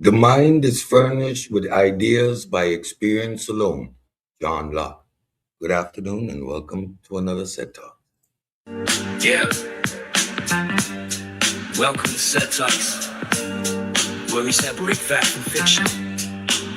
The mind is furnished with ideas by experience alone. John Locke. Good afternoon and welcome to another Set Talk. Yeah, welcome to CedTalks, where we separate fact from fiction.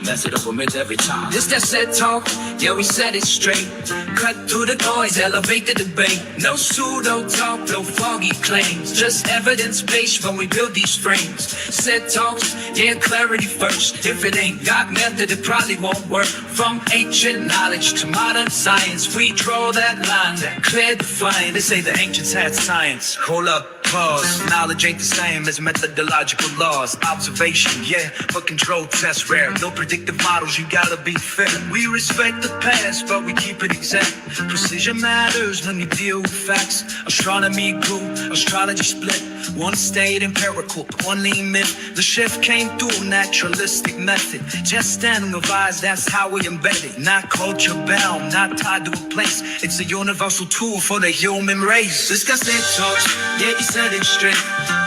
Mess it up a myth every time. This that set talk, yeah, we set it straight. Cut through the noise, elevate the debate. No pseudo talk, no foggy claims. Just evidence-based when we build these frames. Set talks, yeah, clarity first. If it ain't got method, it probably won't work. From ancient knowledge to modern science, we draw that line, that clear defined. They say the ancients had science. Hold up, pause. Knowledge ain't the same as methodological laws. Observation, yeah, but control tests rare. No predictive models, you gotta be fair. We respect the past, but we keep it exact. Precision matters when you deal with facts. Astronomy grew, astrology split. One stayed empirical, one lean myth. The shift came through naturalistic method. Just standing of eyes, that's how we embed it. Not culture bound, not tied to a place. It's a universal tool for the human race. This guy said talks, yeah, he said it straight.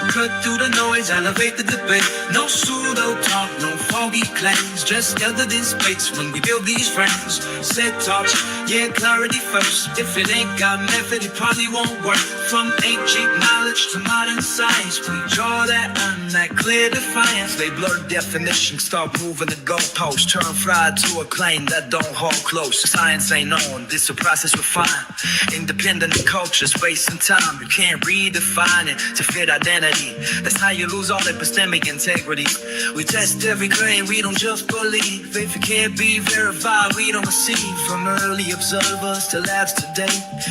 Cut through the noise, elevate the debate. No pseudo talk, no foggy claims. Just evidence-based when we build these frames. Said talks, yeah, clarity first. If it ain't got method, it probably won't work. From ancient knowledge to modern science, we draw that line, that clear defiance. They blur definitions, start moving the goalposts. Turn fried to a claim that don't hold close. Science ain't on, this a process refined. Independent of culture, space and time. You can't redefine it to fit identity. That's how you lose all epistemic integrity. We test every claim, we don't just believe. If it can't be verified, we don't receive. From early observers to labs today,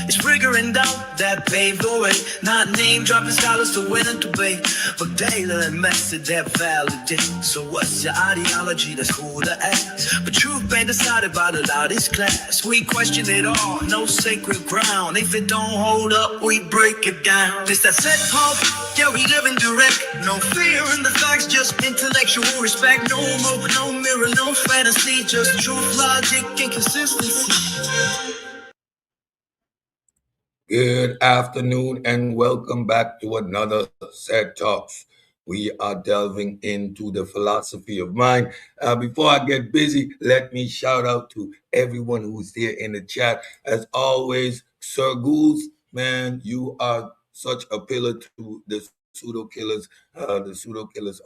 it's rigor and doubt that paved the way. Not name dropping scholars to win a debate, but data and method that validate. So what's your ideology? That's cool to ask, but truth ain't decided by the loudest class. We question it all, no sacred ground. If it don't hold up, we break it down. This that set talk, yeah, we live in direct. No fear in the facts, just intellectual respect. No hope, no mirror, no fantasy, just truth, logic, and consistency. Good afternoon and welcome back to another Set Talks. We are delving into the philosophy of mind. Before I get busy, let me shout out to everyone who's here in the chat. As always, Sir Ghouls, man, you are such a pillar to the pseudo killers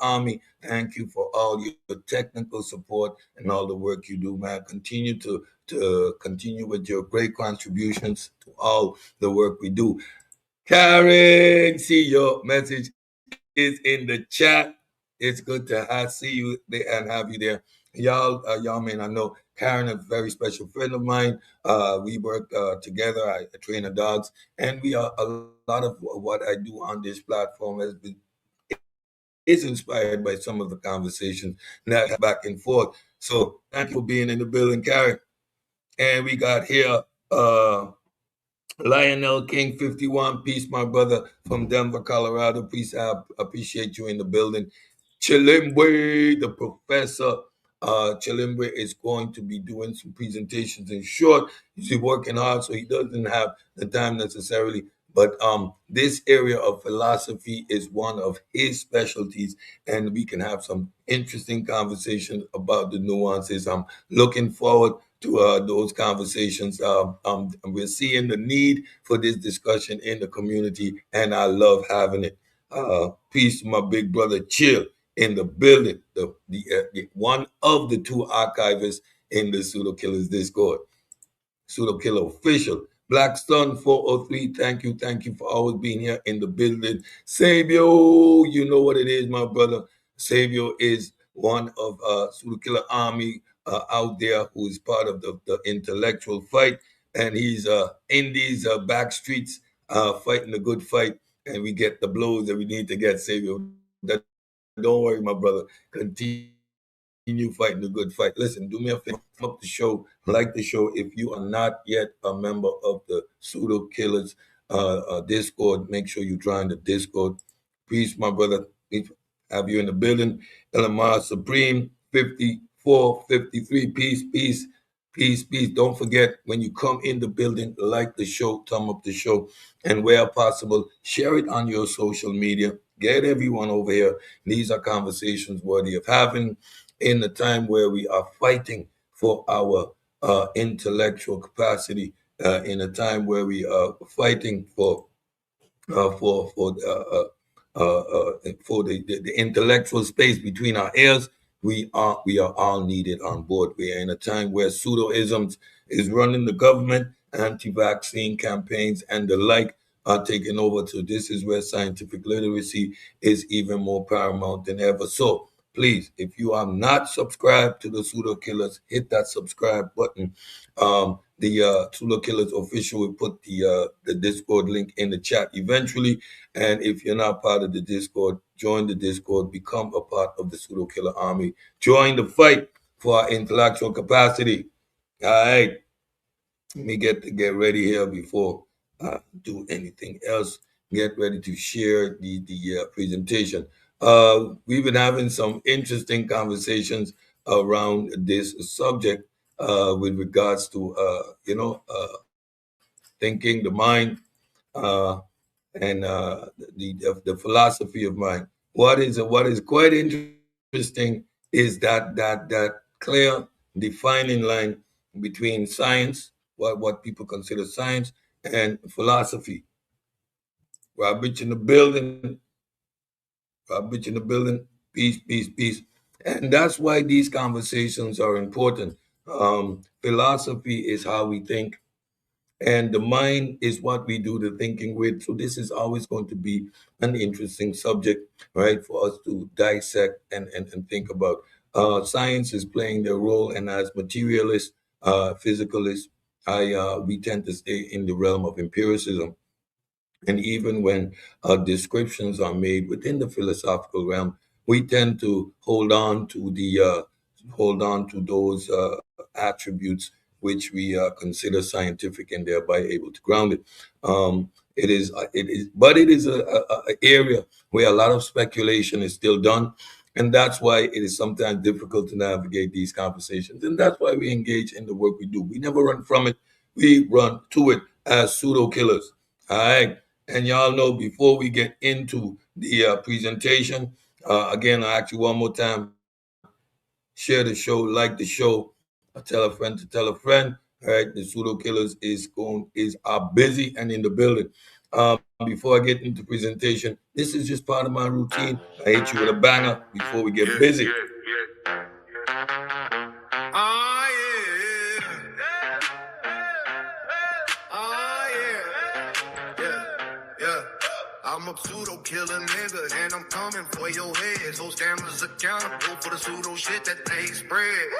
army. Thank you for all your technical support and all the work you do, man. Continue with your great contributions to all the work we do. Karen, see your message is in the chat. It's good to see you there and have you there. Y'all may not know, Karen is a very special friend of mine. We work together. I train her dogs, and we are a lot of what I do on this platform is inspired by some of the conversations that back and forth. So thank you for being in the building, Karen. And we got here Lionel King 51. Peace, my brother from Denver, Colorado. Peace. I appreciate you in the building. Chilimwe, the professor. Chilimwe is going to be doing some presentations in short. He's working hard, so he doesn't have the time necessarily. But this area of philosophy is one of his specialties, and we can have some interesting conversations about the nuances. I'm looking forward to those conversations. We're seeing the need for this discussion in the community, and I love having it. Peace to my big brother Chill in the building, the one of the two archivists in the Pseudo Killers Discord. Pseudo Killer Official. Black Sun 403, thank you for always being here in the building. Savior, you know what it is, my brother. Savior is one of Pseudo Killer Army out there who is part of the intellectual fight, and he's in these back streets fighting a good fight, and we get the blows that we need to get, Savior. Don't worry, my brother. Continue fighting a good fight. Listen, do me a favor, up the show, like the show. If you are not yet a member of the Pseudo Killers Discord, make sure you join the Discord. Peace, my brother. Peace. Have you in the building. Elamar Supreme, 5453. Peace. Don't forget, when you come in the building, like the show, thumb up the show, and where possible, share it on your social media. Get everyone over here. These are conversations worthy of having in a time where we are fighting for our intellectual capacity, in a time where we are fighting for uh, for for uh, for the intellectual space between our ears. We are all needed on board. We are in a time where pseudoisms is running the government, anti-vaccine campaigns, and the like are taking over. So this is where scientific literacy is even more paramount than ever. So please, if you are not subscribed to the Pseudo Killers, hit that subscribe button. The Pseudo Killers official will put the Discord link in the chat eventually. And if you're not part of the Discord, join the Discord, become a part of the Pseudo Killer Army. Join the fight for our intellectual capacity. All right. Let me get ready here before I do anything else. Get ready to share the presentation. We've been having some interesting conversations around this subject with regards to thinking, the mind, uh, and the philosophy of mind. What is quite interesting is that clear defining line between science, what people consider science, and philosophy. Rob Rich in the building, Rob Rich in the building. Peace, peace, peace. And that's why these conversations are important. Philosophy is how we think, and the mind is what we do the thinking with. So this is always going to be an interesting subject, right, for us to dissect and think about. Science is playing their role, and as materialists, physicalists, we tend to stay in the realm of empiricism. And even when descriptions are made within the philosophical realm, we tend to hold on to those attributes which we consider scientific, and thereby able to ground it. But it is a area where a lot of speculation is still done, and that's why it is sometimes difficult to navigate these conversations. And that's why we engage in the work we do. We never run from it; we run to it as pseudo killers. All right. And y'all know, before we get into the presentation, again, I ask you one more time: share the show, like the show, tell a friend to tell a friend. All right, the pseudo killers are busy and in the building. Before I get into presentation, this is just part of my routine. I hit you with a banger before we get busy. Oh, yeah. Oh, yeah. Yeah. I'm a pseudo killer nigga, and I'm coming for your head. So scammers accountable for the pseudo shit that they spread.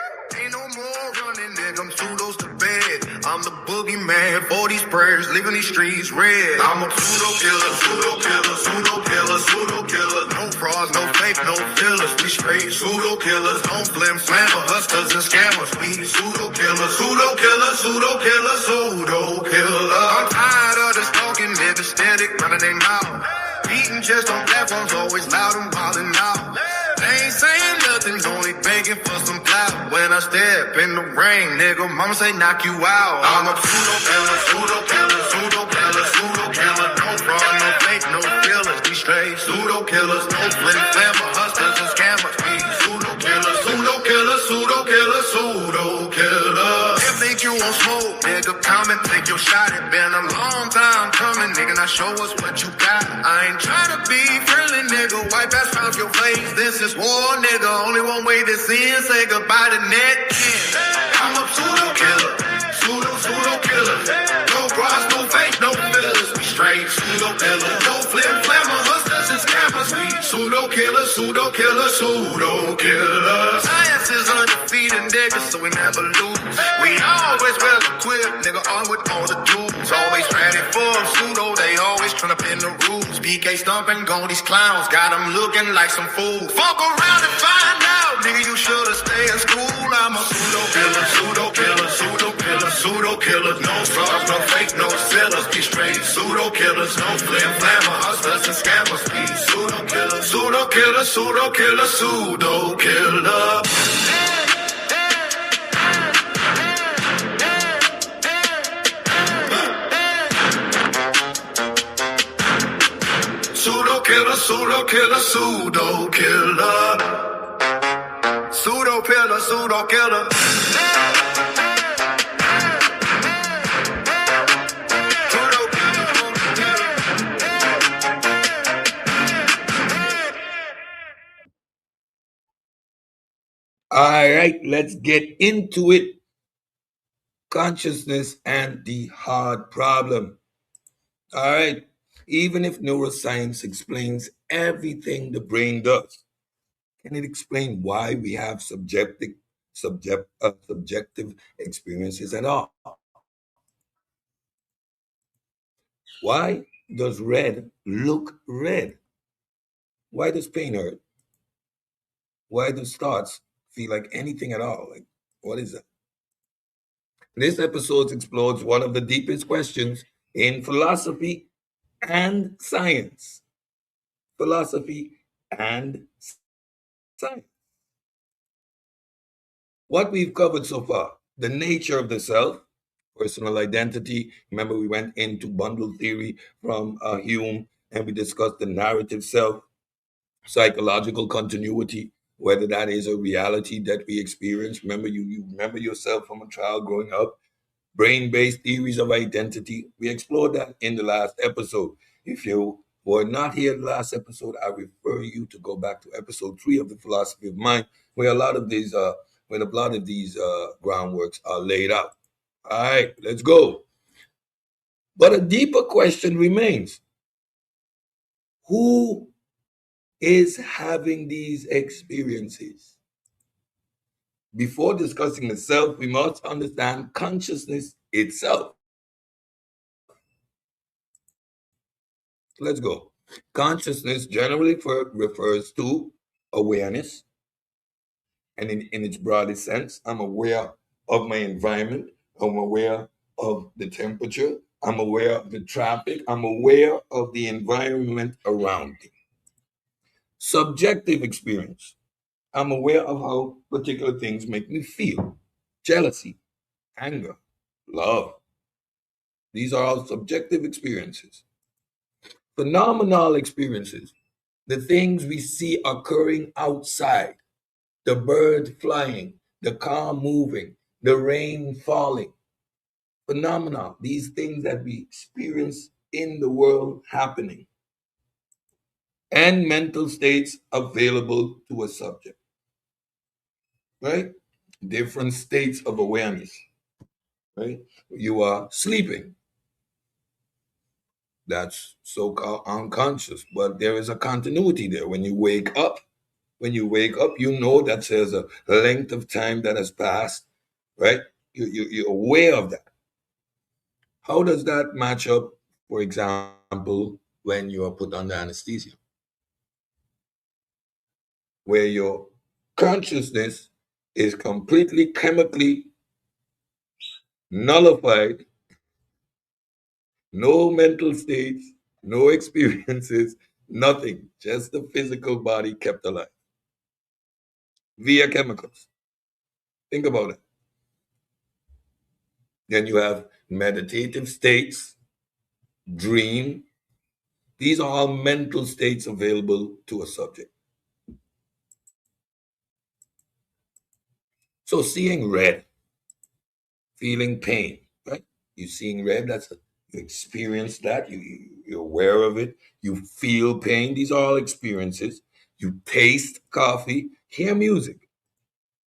Ain't no more running, nigga. I'm pseudos to bed. I'm the boogeyman for these prayers, leaving these streets red. I'm a pseudo killer, pseudo killer, pseudo killer, pseudo killer. No frauds, no fake, no fillers. We straight pseudo killers. Don't flim slam for hustlers and scammers. We pseudo killers, pseudo killers, pseudo killers, pseudo killer. I'm tired of this talking niggas steady running their mouth. Beating just on platforms, always loud and wildin' out. They ain't saying nothing, only begging for some clout. When I step in the rain, nigga, mama say knock you out. I'm a pseudo killer, pseudo killer, pseudo killer, pseudo killer. No fraud, no fake, no fillers. We straight pseudo killers, no flip flammer, hustlers and scammers. We pseudo killers, pseudo killers, pseudo killers, pseudo killers. If think you won't smoke, nigga, come and take your shot. It been a long time coming, nigga. Now show us what you got. I ain't trying to be friendly, nigga. Wipe ass off your face. This is war, nigga. Only one way to end. Say goodbye to net. I'm a pseudo killer, pseudo killer. No cross, no fake, no fillers. We straight pseudo killer. No flip flammer, hustlers and scammers. We pseudo killer, pseudo killer, pseudo killer. Science is undefeated, nigga, so we never lose. We always well equipped, nigga, on with all the tools. Always ready for a pseudo, they always tryna pin the rules. BK stumping, go these clowns, got them looking like some fools. Fuck around and find out, nigga, you should've stayed in school. I'm a pseudo killer, pseudo killer, pseudo killer, pseudo killer. No frauds, no fake, no sellers. Be straight pseudo killers, no flim flammer, hustlers and scammers. Be pseudo killer, pseudo killer, pseudo killer, pseudo killer. Pseudo killer, pseudo killer, pseudo killer. Pseudo killer, pseudo killer. All right, let's get into it. Consciousness and the hard problem. All right. Even if neuroscience explains everything the brain does, can it explain why we have subjective experiences at all? Why does red look red? Why does pain hurt? Why do thoughts feel like anything at all? Like, what is that? This episode explores one of the deepest questions in philosophy and science. Philosophy and science. What we've covered so far: the nature of the self, personal identity. Remember, we went into bundle theory from Hume, and we discussed the narrative self, psychological continuity, whether that is a reality that we experience. Remember, you remember yourself from a child growing up. Brain-based theories of identity. We explored that in the last episode. If you were not here in the last episode, I refer you to go back to episode 3 of the Philosophy of Mind, where a lot of these groundworks are laid out. All right, let's go. But a deeper question remains: who is having these experiences? Before discussing the self, we must understand consciousness itself. Let's go. Consciousness generally refers to awareness, and in its broadest sense, I'm aware of my environment, I'm aware of the temperature, I'm aware of the traffic, I'm aware of the environment around me. Subjective experience: I'm aware of how particular things make me feel. Jealousy, anger, love. These are all subjective experiences. Phenomenal experiences: the things we see occurring outside, the bird flying, the car moving, the rain falling. Phenomenal. These things that we experience in the world happening. And mental states available to a subject, right? Different states of awareness, right? You are sleeping. That's so called unconscious, but there is a continuity there. When you wake up, you know that there's a length of time that has passed, right? You're aware of that. How does that match up, for example, when you are put under anesthesia, where your consciousness is completely chemically nullified, no mental states, no experiences, nothing, just the physical body kept alive via chemicals? Think about it. Then you have meditative states, dream. These are all mental states available to a subject. So seeing red, feeling pain, right? You're seeing red, you experience that, you're aware of it, you feel pain. These are all experiences. You taste coffee, hear music,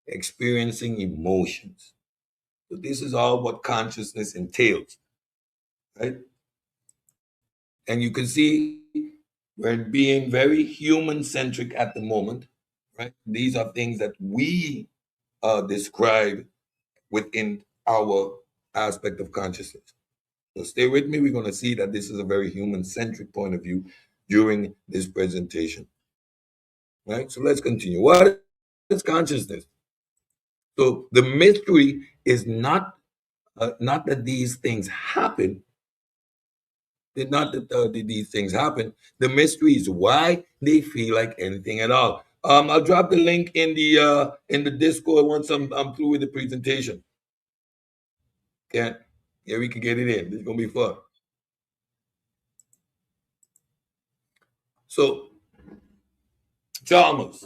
experiencing emotions. So this is all what consciousness entails, right? And you can see we're being very human centric at the moment, right? These are things that we describe within our aspect of consciousness. So stay with me. We're going to see that this is a very human centric point of view during this presentation, right? So let's continue. What is consciousness? So the mystery is not that these things happen. Not that these things happen. The mystery is why they feel like anything at all. I'll drop the link in the Discord once I'm through with the presentation. Okay, yeah, we can get it in. It's gonna be fun. So Chalmers.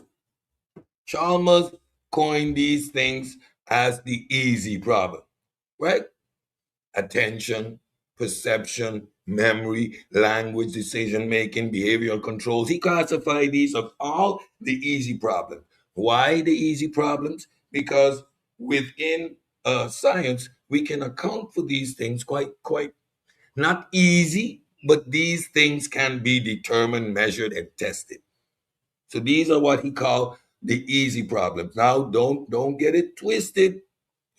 Chalmers coined these things as the easy problem, right? Attention, perception, memory, language, decision making, behavioral controls. He classified these as all the easy problems. Why the easy problems? Because within science, we can account for these things quite not easy, but these things can be determined, measured, and tested. So these are what he called the easy problems. Now, don't get it twisted.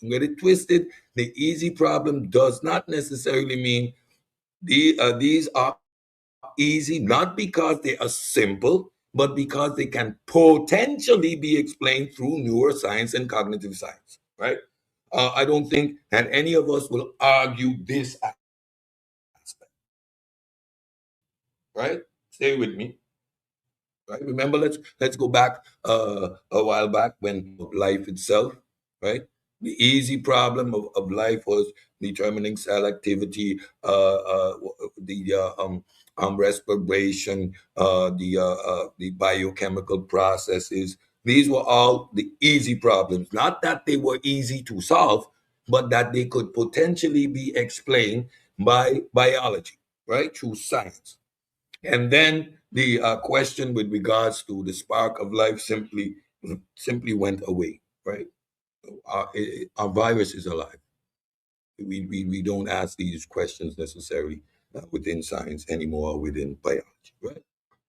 Don't get it twisted. The easy problem does not necessarily mean these are easy, not because they are simple, but because they can potentially be explained through neuroscience and cognitive science. Right? I don't think that any of us will argue this aspect. Right? Stay with me. Right? Remember, let's go back a while back when life itself, right? The easy problem of life was determining cell activity, the respiration, the biochemical processes. These were all the easy problems. Not that they were easy to solve, but that they could potentially be explained by biology, right, through science. And then the question with regards to the spark of life simply went away, right? Our virus is alive. We don't ask these questions necessarily within science anymore, within biology, right?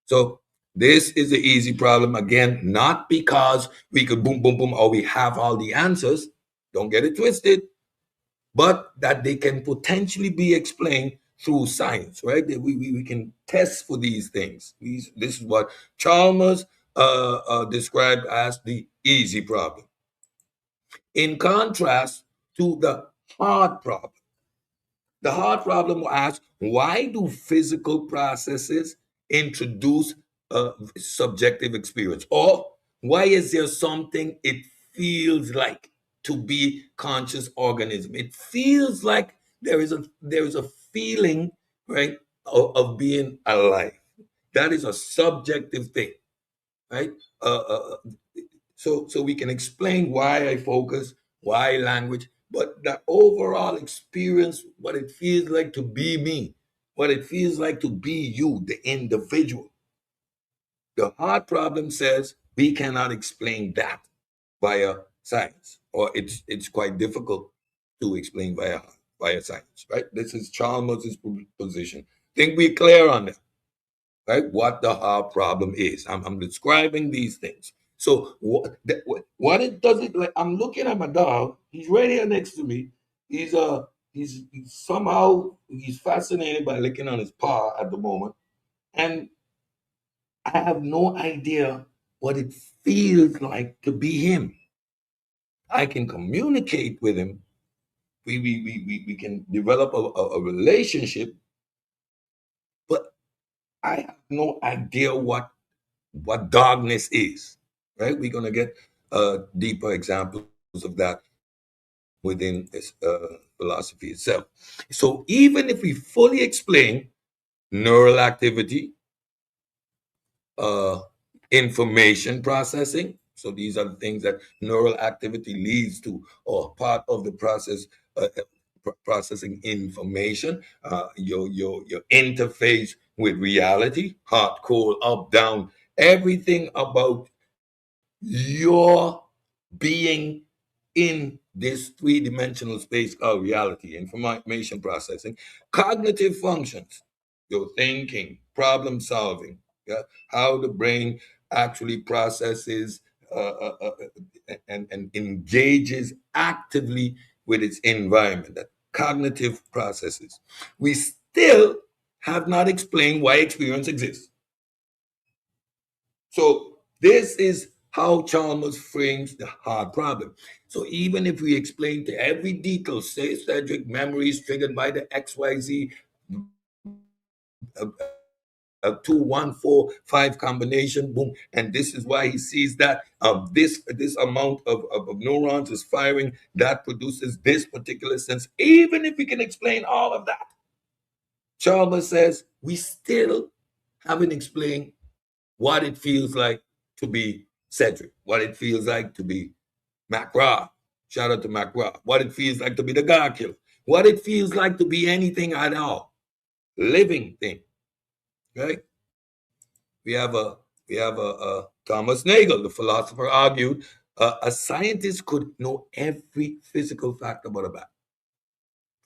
So this is the easy problem. Again, not because we could boom, boom, boom, or we have all the answers. Don't get it twisted, but that they can potentially be explained through science, right? That we can test for these things. This is what Chalmers described as the easy problem. In contrast to the hard problem. The hard problem asks, why do physical processes introduce subjective experience? Or why is there something it feels like to be conscious organism? It feels like there is a feeling, right, of being alive. That is a subjective thing, right? Uh, uh, so we can explain why I focus, why language, but the overall experience, what it feels like to be me, what it feels like to be you, the individual. The hard problem says we cannot explain that via science, or it's quite difficult to explain via science, right? This is Chalmers' position. Think we're clear on that, right? What the hard problem is. I'm describing these things. So what it does it like? I'm looking at my dog. He's right here next to me. He's he's somehow he's fascinated by licking on his paw at the moment, and I have no idea what it feels like to be him. I can communicate with him. We can develop a relationship, but I have no idea what darkness is, right? We're going to get deeper examples of that within philosophy itself. So even if we fully explain neural activity, uh, information processing, so these are the things that neural activity leads to, or part of the process, processing information, your interface with reality, hot, cold, up, down, everything about your being in this three-dimensional space called reality, information processing, cognitive functions, your thinking, problem solving, yeah, how the brain actually processes and engages actively with its environment, that cognitive processes. We still have not explained why experience exists. So this is how Chalmers frames the hard problem. So even if we explain to every detail, say Cedric memories triggered by the XYZ a 2 1 4 5 combination, boom, and this is why he sees that this amount of neurons is firing that produces this particular sense. Even if we can explain all of that, Chalmers says we still haven't explained what it feels like to be Cedric, what it feels like to be Mac Ra. Shout out to Mac Ra. What it feels like to be the God Killer. What it feels like to be anything at all. Living thing. Right? We have a Thomas Nagel, the philosopher, argued a scientist could know every physical fact about a bat,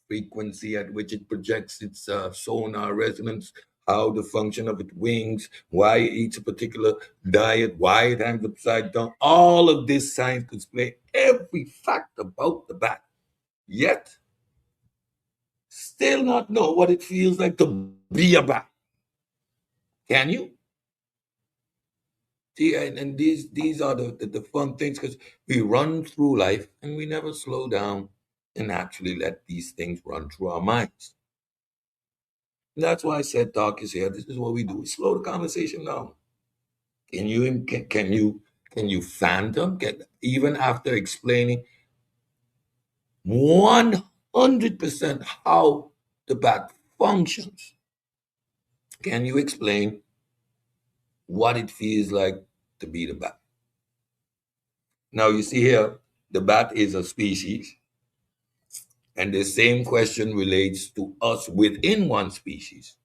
frequency at which it projects its sonar resonance, how the function of its wings, why it eats a particular diet, why it hangs upside down. All of this science could explain every fact about the bat. Yet, still not know what it feels like to be a bat. Can you? See, and these are the fun things because we run through life and we never slow down and actually let these things run through our minds. And that's why I said talk is here. This is what we do. We slow the conversation down. Can you phantom? Even after explaining 100% how the bat functions, can you explain what it feels like to be the bat? Now you see here, the bat is a species, and the same question relates to us within one species,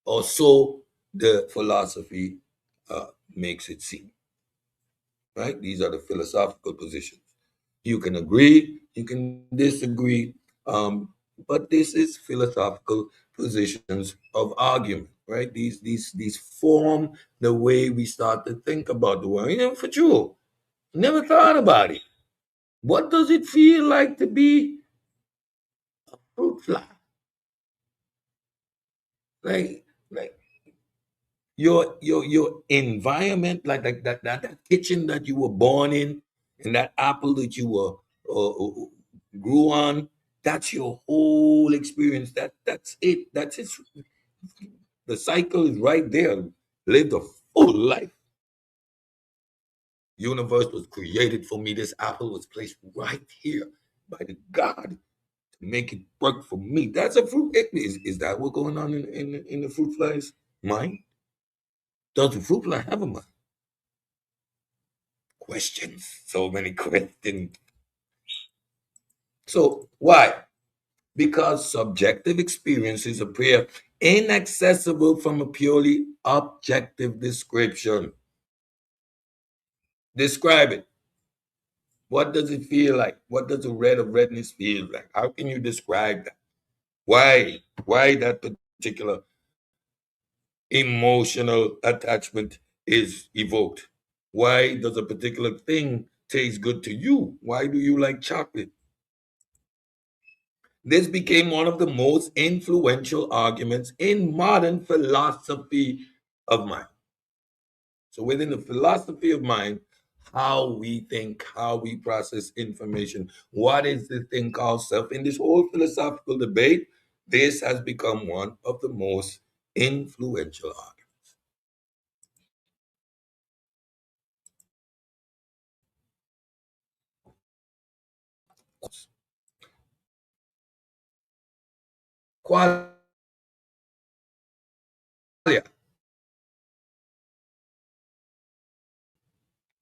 or so the philosophy makes it seem. Right? These are the philosophical positions. You can agree, you can disagree, but this is philosophical positions of argument. Right? These form the way we start to think about the world. For sure, never thought about it. What does it feel like to be fruit fly? Like your environment, like that kitchen that you were born in, and that apple that you were grew on. That's your whole experience. That's it. That's it. The cycle is right there. Live a full life. Universe was created for me. This apple was placed right here by the God to make it work for me. That's a fruit. Is that what's going on in the fruit fly's mind? Does the fruit fly have a mind? Questions. So many questions. So why? Because subjective experiences appear inaccessible from a purely objective description. Describe it. What does it feel like? What does a red of redness feel like? How can you describe that? Why? Why that particular emotional attachment is evoked? Why does a particular thing taste good to you? Why do you like chocolate? This became one of the most influential arguments in modern philosophy of mind. So, within the philosophy of mind, how we think, how we process information, what is the thing called self? In this whole philosophical debate, this has become one of the most influential arguments. Qualia,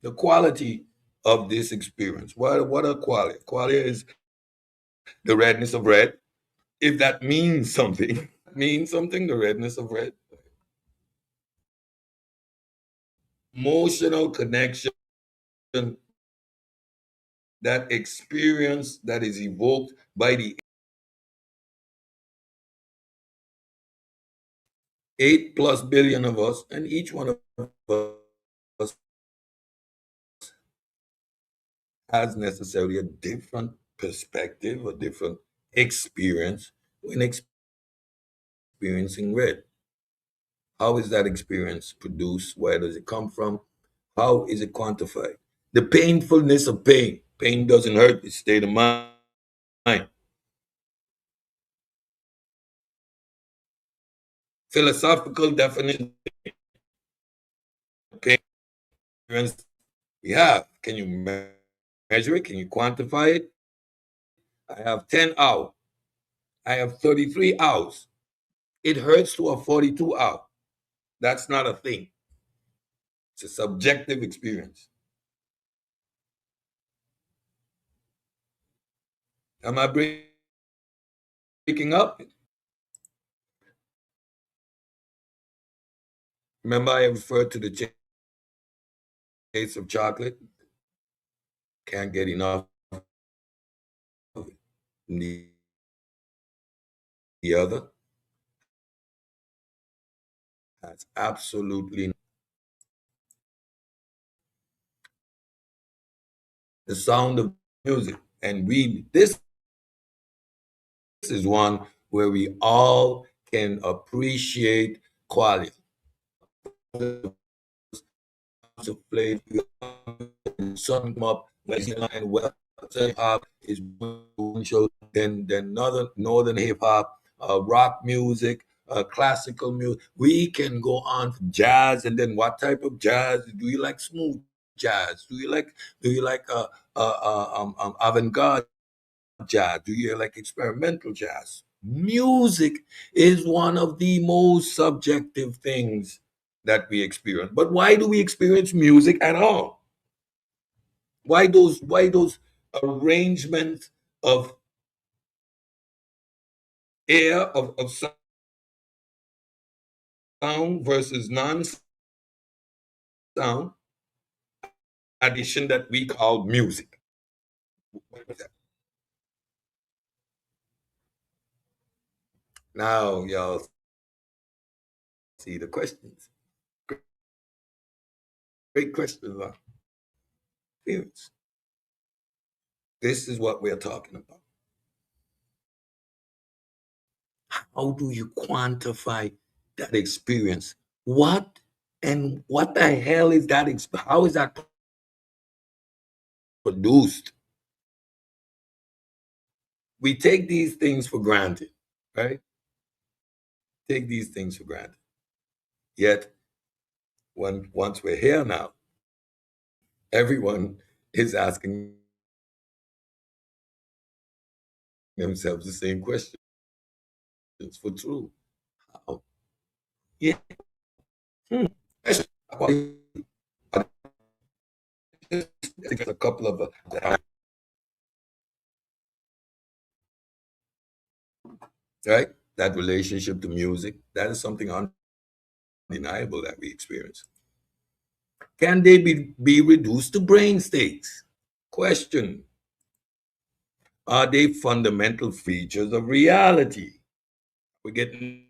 the quality of this experience. What are qualia? Qualia is the redness of red. If that means something, means something, the redness of red. Emotional connection, that experience that is evoked by the 8+ billion of us, and each one of us has necessarily a different perspective, a different experience when experiencing red. How is that experience produced? Where does it come from? How is it quantified? The painfulness of pain. Pain doesn't hurt, it's state of mind. Philosophical definition of pain experience we have. Can you measure it? Can you quantify it? I have 10 hours. I have 33 hours. It hurts to a 42 hour. That's not a thing. It's a subjective experience. Am I breaking up? Remember, I referred to the taste of chocolate. Can't get enough of it. And the other has absolutely the sound of music. And this is one where we all can appreciate quality. To play sun come up and well hip hop is show then northern hip hop, rock music, classical music. We can go on to jazz, and then what type of jazz? Do you like smooth jazz? Do you like avant-garde jazz? Do you like experimental jazz? Music is one of the most subjective things that we experience. But why do we experience music at all? Why those arrangements of air of sound versus non-sound addition that we call music? Now y'all see the questions. Great questions. Experience. This is what we're talking about. How do you quantify that experience? What the hell is that? How is that produced? We take these things for granted, right? Take these things for granted. Yet, once we're here now, everyone is asking themselves the same questions for true. How? Yeah. Hmm. A couple of right? That relationship to music, that is something undeniable that we experience. Can they be reduced to brain states? Question. Are they fundamental features of reality? We're getting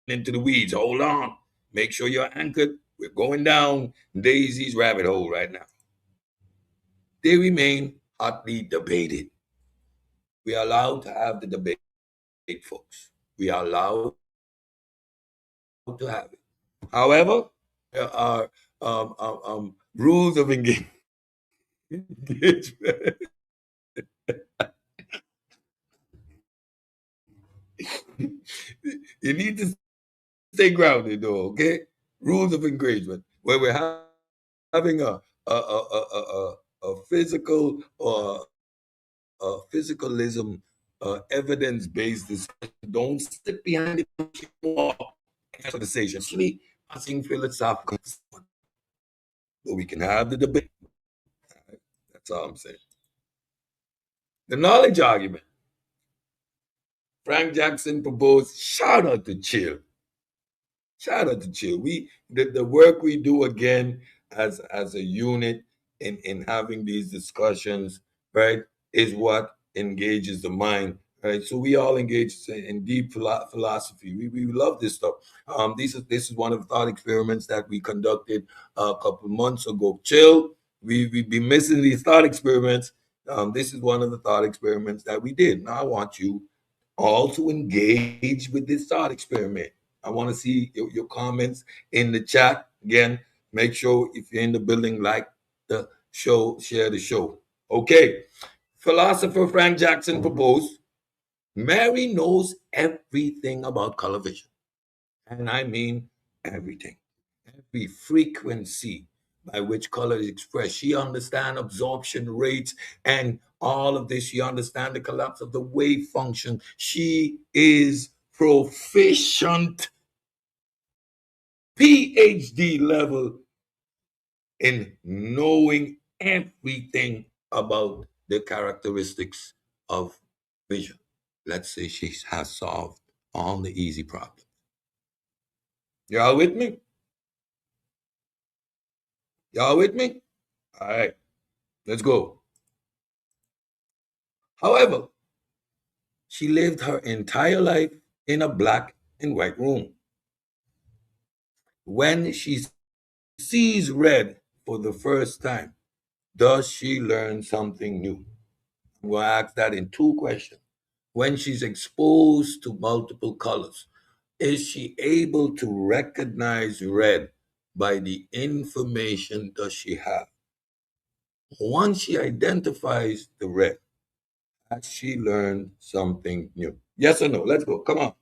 into the weeds. Hold on. Make sure you're anchored. We're going down Daisy's rabbit hole right now. They remain hotly debated. We are allowed to have the debate, folks. We are allowed to have it. However, there are rules of engagement. You need to stay grounded, though. Okay, rules of engagement. When we're having a physical or a physicalism evidence-based discussion, don't sit behind the wall conversation. Actually, I think philosophical, but we can have the debate. That's all I'm saying. The knowledge argument. Frank Jackson proposed. Shout out to Chill. Shout out to Chill. The work we do again as a unit in having these discussions, right, is what engages the mind, right? So we all engage in deep philosophy. We love this stuff. This is one of the thought experiments that we conducted a couple months ago. Chill. We've been missing these thought experiments. This is one of the thought experiments that we did. Now I want you all to engage with this thought experiment. I want to see your comments in the chat. Again, make sure if you're in the building, like the show, share the show. Okay. Philosopher Frank Jackson proposed Mary knows everything about color vision. And I mean everything. Every frequency by which color is expressed. She understands absorption rates and all of this. She understands the collapse of the wave function. She is proficient, PhD level in knowing everything about the characteristics of vision. Let's say she has solved all the easy problems. Y'all with me? Y'all with me? All right, let's go. However, she lived her entire life in a black and white room. When she sees red for the first time, does she learn something new? I'm going to ask that in two questions. When she's exposed to multiple colors, is she able to recognize red by the information does she have? Once she identifies the red, has she learned something new? Yes or no? Let's go. Come on.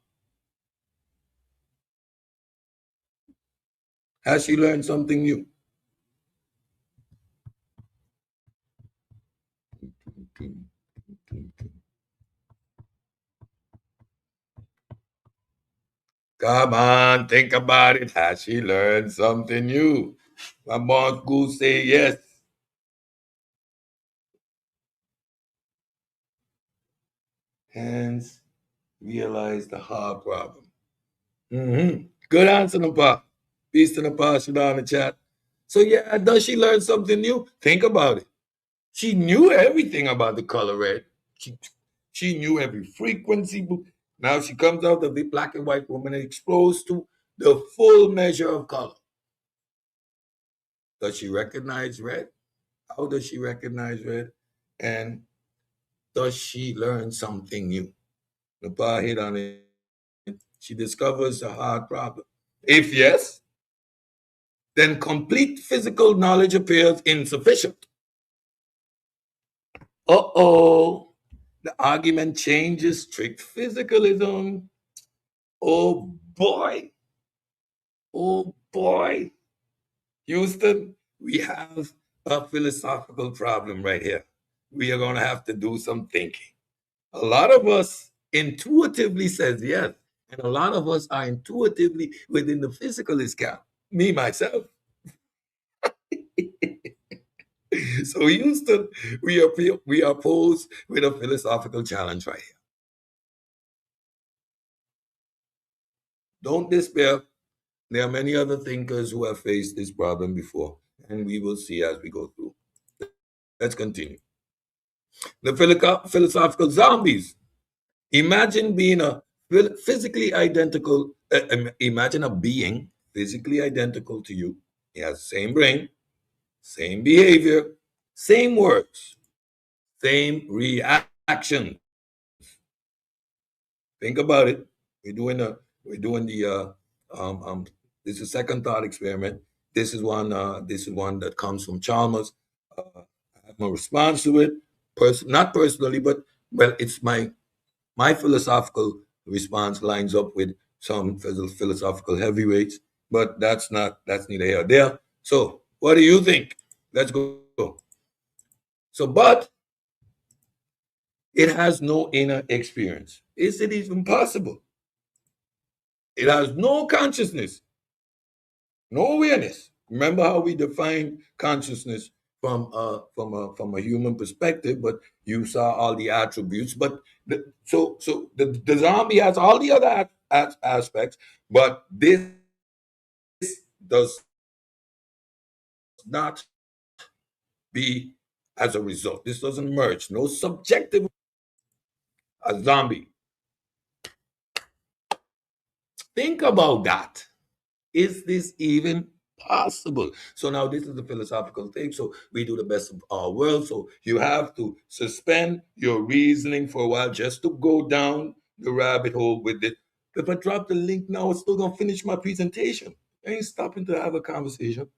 Has she learned something new? Come on, think about it. Has she learned something new? My mom school say yes. Hence, realize the hard problem. Good answer, Napa. Peace to Napa, Shada in the chat. So yeah, does she learn something new? Think about it. She knew everything about the color red. She, she knew every frequency. Now she comes out of the black and white woman and exposed to the full measure of color. Does she recognize red? How does she recognize red? And does she learn something new? Napa hit on it. She discovers a hard problem. If yes, then complete physical knowledge appears insufficient. Uh-oh. The argument changes strict physicalism. Oh boy. Oh boy. Houston, we have a philosophical problem right here. We are going to have to do some thinking. A lot of us intuitively says yes, and a lot of us are intuitively within the physicalist camp. Me, myself. So Houston, we are posed with a philosophical challenge right here. Don't despair. There are many other thinkers who have faced this problem before, and we will see as we go through. Let's continue. The philosophical zombies. Imagine being a physically identical, imagine a being physically identical to you. He has the same brain, same behavior, same words, same reaction. Think about it. We're doing the this is second thought experiment. This is one that comes from Chalmers. I have my response to it, not personally, but well, it's my philosophical response lines up with some philosophical heavyweights, but that's neither here nor there. So, what do you think? Let's go. So, but it has no inner experience. Is it even possible? It has no consciousness, no awareness. Remember how we define consciousness from a human perspective, but you saw all the attributes. But the zombie has all the other aspects, but this does not be as a result. This doesn't merge. No subjective. A zombie. Think about that. Is this even possible? So now this is the philosophical thing. So we do the best of our world. So you have to suspend your reasoning for a while just to go down the rabbit hole with it. If I drop the link now, it's still gonna finish my presentation. I ain't stopping to have a conversation.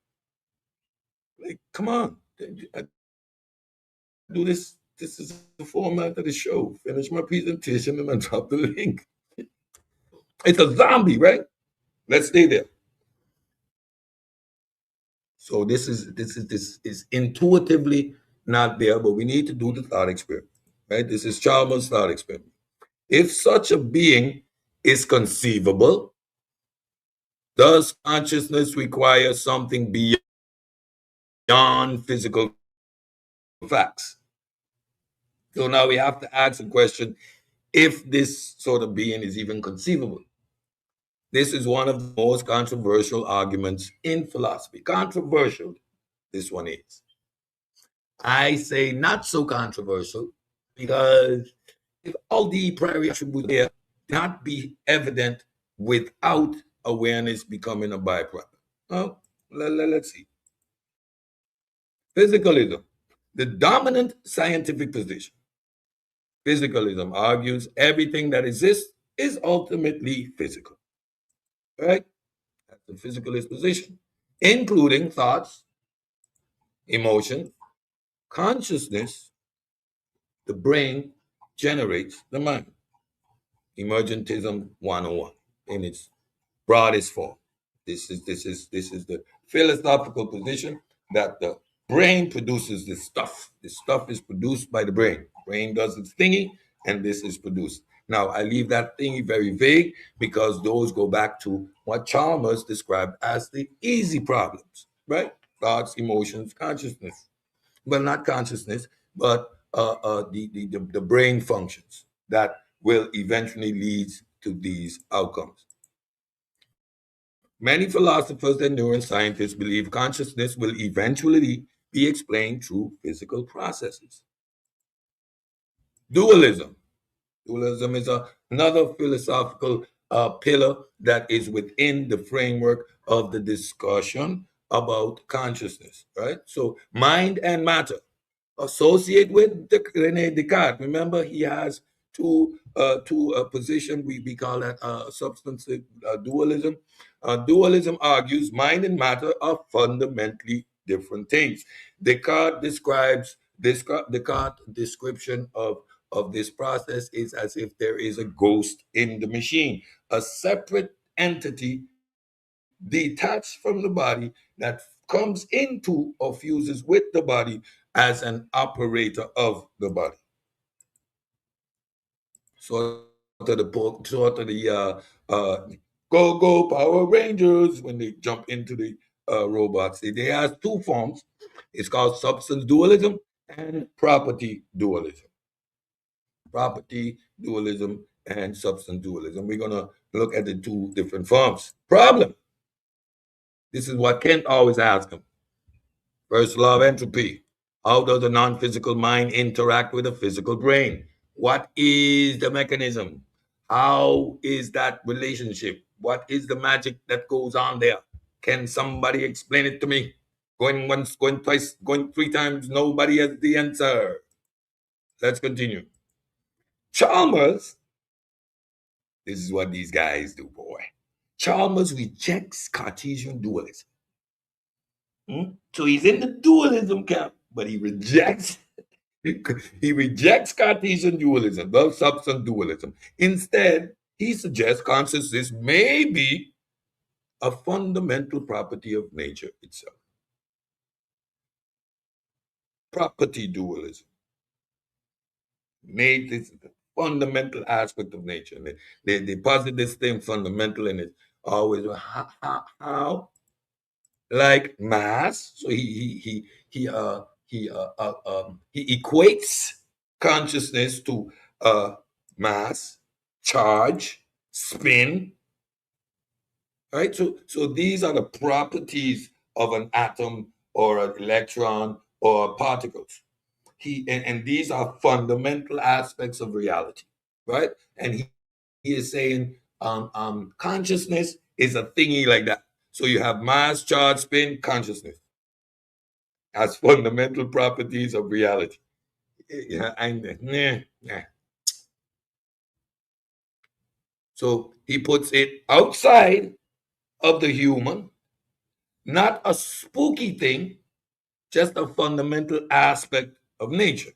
Like, come on. I do this. This is the format of the show. Finish my presentation and I drop the link. It's a zombie, right? Let's stay there. So this is intuitively not there, but we need to do the thought experiment, right? This is Chalmers' thought experiment. If such a being is conceivable, does consciousness require something beyond beyond physical facts. So now we have to ask the question if this sort of being is even conceivable. This is one of the most controversial arguments in philosophy. Controversial, this one is. I say not so controversial because if all the primary attributes there not be evident without awareness becoming a byproduct. Well, let's see. Physicalism, the dominant scientific position. Physicalism argues everything that exists is ultimately physical, right? That's the physicalist position, including thoughts, emotion, consciousness. The brain generates the mind. Emergentism 101 in its broadest form. This is the philosophical position that the brain produces this stuff. This stuff is produced by the brain. Brain does its thingy, and this is produced. Now I leave that thingy very vague because those go back to what Chalmers described as the easy problems, right? Thoughts, emotions, consciousness. Well, not consciousness, but the brain functions that will eventually lead to these outcomes. Many philosophers and neuroscientists believe consciousness will eventually be explained through physical processes. Dualism. Dualism is another philosophical pillar that is within the framework of the discussion about consciousness, right? So, mind and matter associate with Rene Descartes. Remember, he has two position. We call that substantive dualism. Dualism argues mind and matter are fundamentally different things. Descartes' description of this process is as if there is a ghost in the machine, a separate entity detached from the body that comes into or fuses with the body as an operator of the body. Sort of the go Power Rangers when they jump into the robots. They have two forms. It's called substance dualism and property dualism. Property dualism and substance dualism. We're gonna look at the two different forms. Problem. This is what Kent always asks him. First law of entropy. How does a non physical mind interact with a physical brain? What is the mechanism? How is that relationship? What is the magic that goes on there? Can somebody explain it to me? Going once, going twice, going three times, nobody has the answer. Let's continue. Chalmers, this is what these guys do, boy. Chalmers rejects Cartesian dualism. So he's in the dualism camp, but he rejects Cartesian dualism, the substance dualism. Instead, he suggests consciousness may be a fundamental property of nature itself. Property dualism made this a fundamental aspect of nature. And they posit this thing fundamental, and it's always how like mass. So he equates consciousness to mass, charge, spin. Right. So these are the properties of an atom or an electron or particles. And these are fundamental aspects of reality. Right. And he is saying consciousness is a thingy like that. So you have mass, charge, spin, consciousness as fundamental properties of reality. Yeah, nah. So he puts it outside of the human, not a spooky thing, just a fundamental aspect of nature.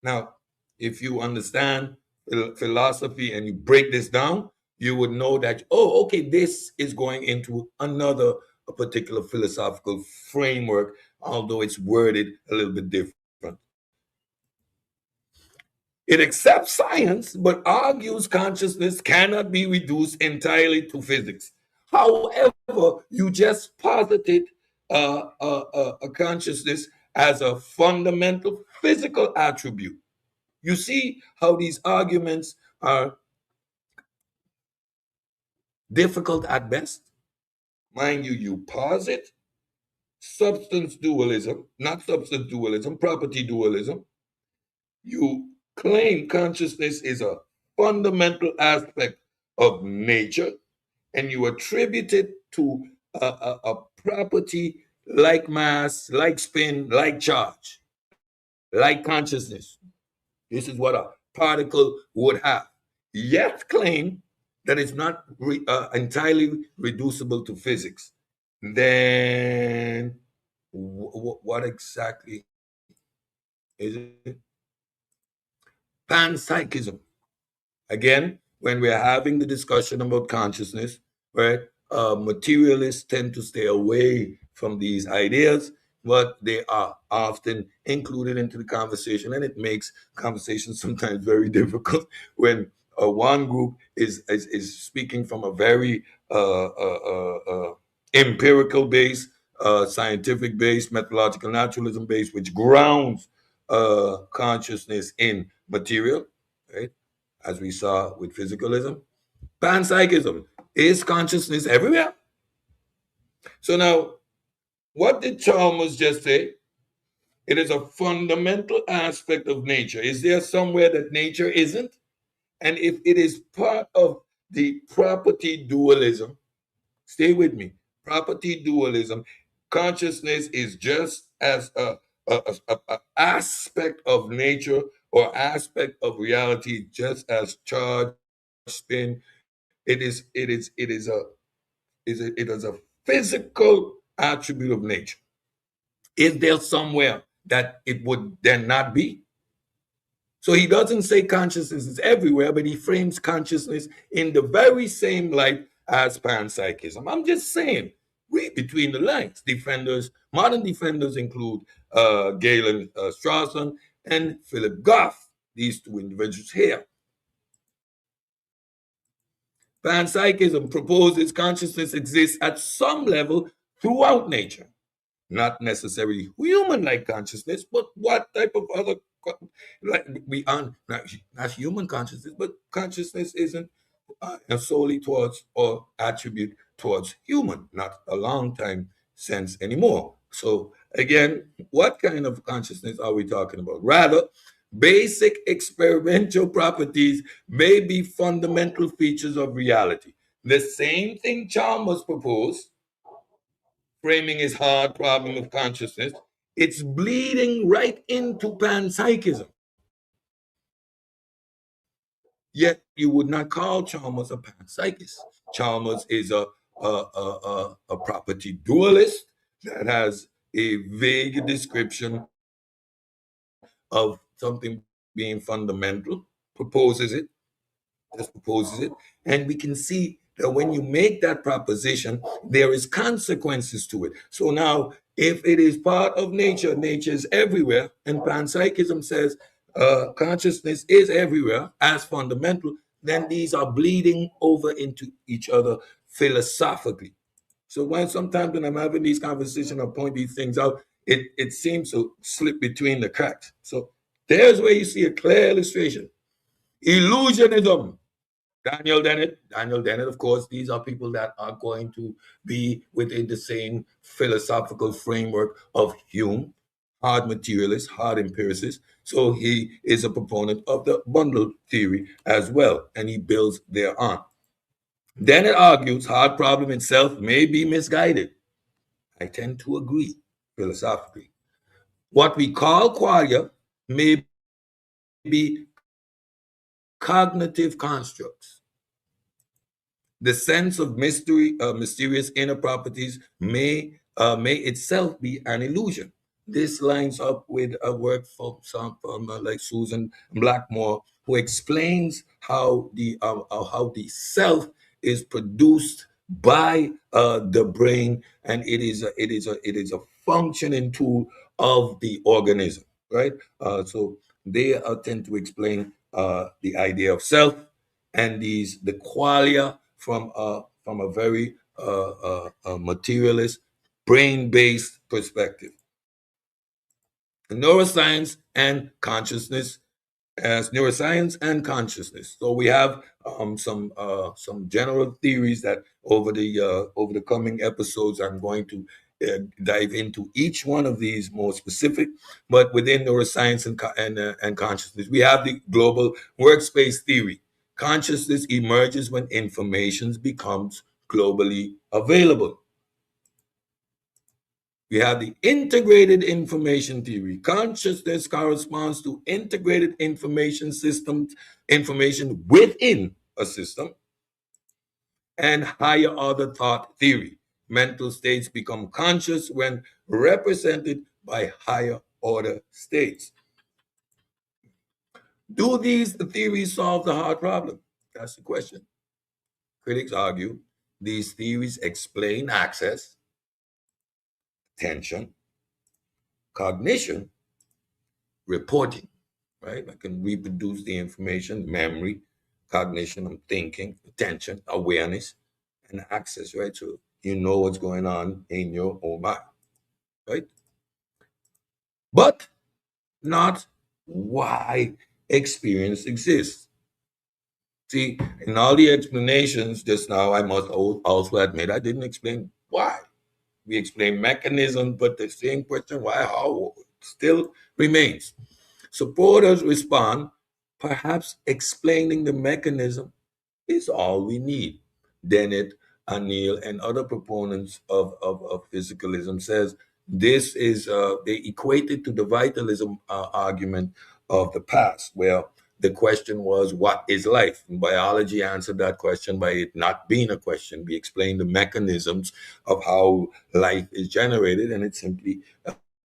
Now, if you understand philosophy and you break this down, you would know that, oh, okay, this is going into another a particular philosophical framework, although it's worded a little bit different. It accepts science, but argues consciousness cannot be reduced entirely to physics. However, you just posited a consciousness as a fundamental physical attribute. You see how these arguments are difficult at best? Mind you, you posit substance dualism, not substance dualism, property dualism. You claim consciousness is a fundamental aspect of nature, and you attribute it to a property like mass, like spin, like charge, like consciousness. This is what a particle would have. Yet claim that it's not entirely reducible to physics. Then what exactly is it? Panpsychism. Again, when we're having the discussion about consciousness, right, materialists tend to stay away from these ideas, but they are often included into the conversation, and it makes conversations sometimes very difficult when one group is speaking from a very empirical base, scientific base, methodological naturalism base, which grounds consciousness in material, right? As we saw with physicalism. Panpsychism is consciousness everywhere. So now, what did Chalmers just say? It is a fundamental aspect of nature. Is there somewhere that nature isn't? And if it is part of the property dualism, stay with me. Property dualism, consciousness is just as a aspect of nature or aspect of reality, just as charge, spin. It is a physical attribute of nature. Is there somewhere that it would then not be? So he doesn't say consciousness is everywhere, but he frames consciousness in the very same light as panpsychism. I'm just saying, read between the lines. Defenders, modern defenders include Galen Strawson and Philip Goff, these two individuals here. Panpsychism proposes consciousness exists at some level throughout nature, not necessarily human-like consciousness, but what type of other, like we are not human consciousness, but consciousness isn't solely towards or attribute towards human, not a long time sense anymore. So again, what kind of consciousness are we talking about? Rather, basic experimental properties may be fundamental features of reality. The same thing Chalmers proposed, framing his hard problem of consciousness, it's bleeding right into panpsychism. Yet you would not call Chalmers a panpsychist. Chalmers is a property dualist that has a vague description of something being fundamental, proposes it, just proposes it. And we can see that when you make that proposition, there is consequences to it. So now, if it is part of nature, nature is everywhere, and panpsychism says consciousness is everywhere as fundamental, then these are bleeding over into each other philosophically. So when sometimes when I'm having these conversations, I point these things out, it seems to slip between the cracks. So there's where you see a clear illustration. Illusionism. Daniel Dennett, of course, these are people that are going to be within the same philosophical framework of Hume, hard materialist, hard empiricist. So he is a proponent of the bundle theory as well, and he builds thereon. Dennett argues hard problem itself may be misguided. I tend to agree philosophically. What we call qualia may be cognitive constructs. The sense of mystery, mysterious inner properties may itself be an illusion. This lines up with a work from like Susan Blackmore, who explains how the self is produced by the brain, and it is a functioning tool of the organism, right? So they tend to explain the idea of self and the qualia from a very materialist brain based perspective. Neuroscience and consciousness as neuroscience and consciousness. So we have some general theories that over the coming episodes I'm going to dive into each one of these more specific. But within neuroscience and consciousness, we have the global workspace theory. Consciousness emerges when information becomes globally available. We have the integrated information theory. Consciousness corresponds to integrated information systems, information within a system, and higher order thought theory. Mental states become conscious when represented by higher order states. Do these theories solve the hard problem? That's the question. Critics argue these theories explain access, attention, cognition, reporting, right? I can reproduce the information, memory, cognition, I'm thinking, attention, awareness, and access, right? So you know what's going on in your own mind, right? But not why experience exists. See, in all the explanations just now, I must also admit I didn't explain why. We explained mechanism, but the same question, why, how, still remains. Supporters respond, perhaps explaining the mechanism is all we need. Dennett, Anil, and other proponents of physicalism says this is they equate it to the vitalism argument of the past, where the question was, what is life? And biology answered that question by it not being a question. We explained the mechanisms of how life is generated, and it simply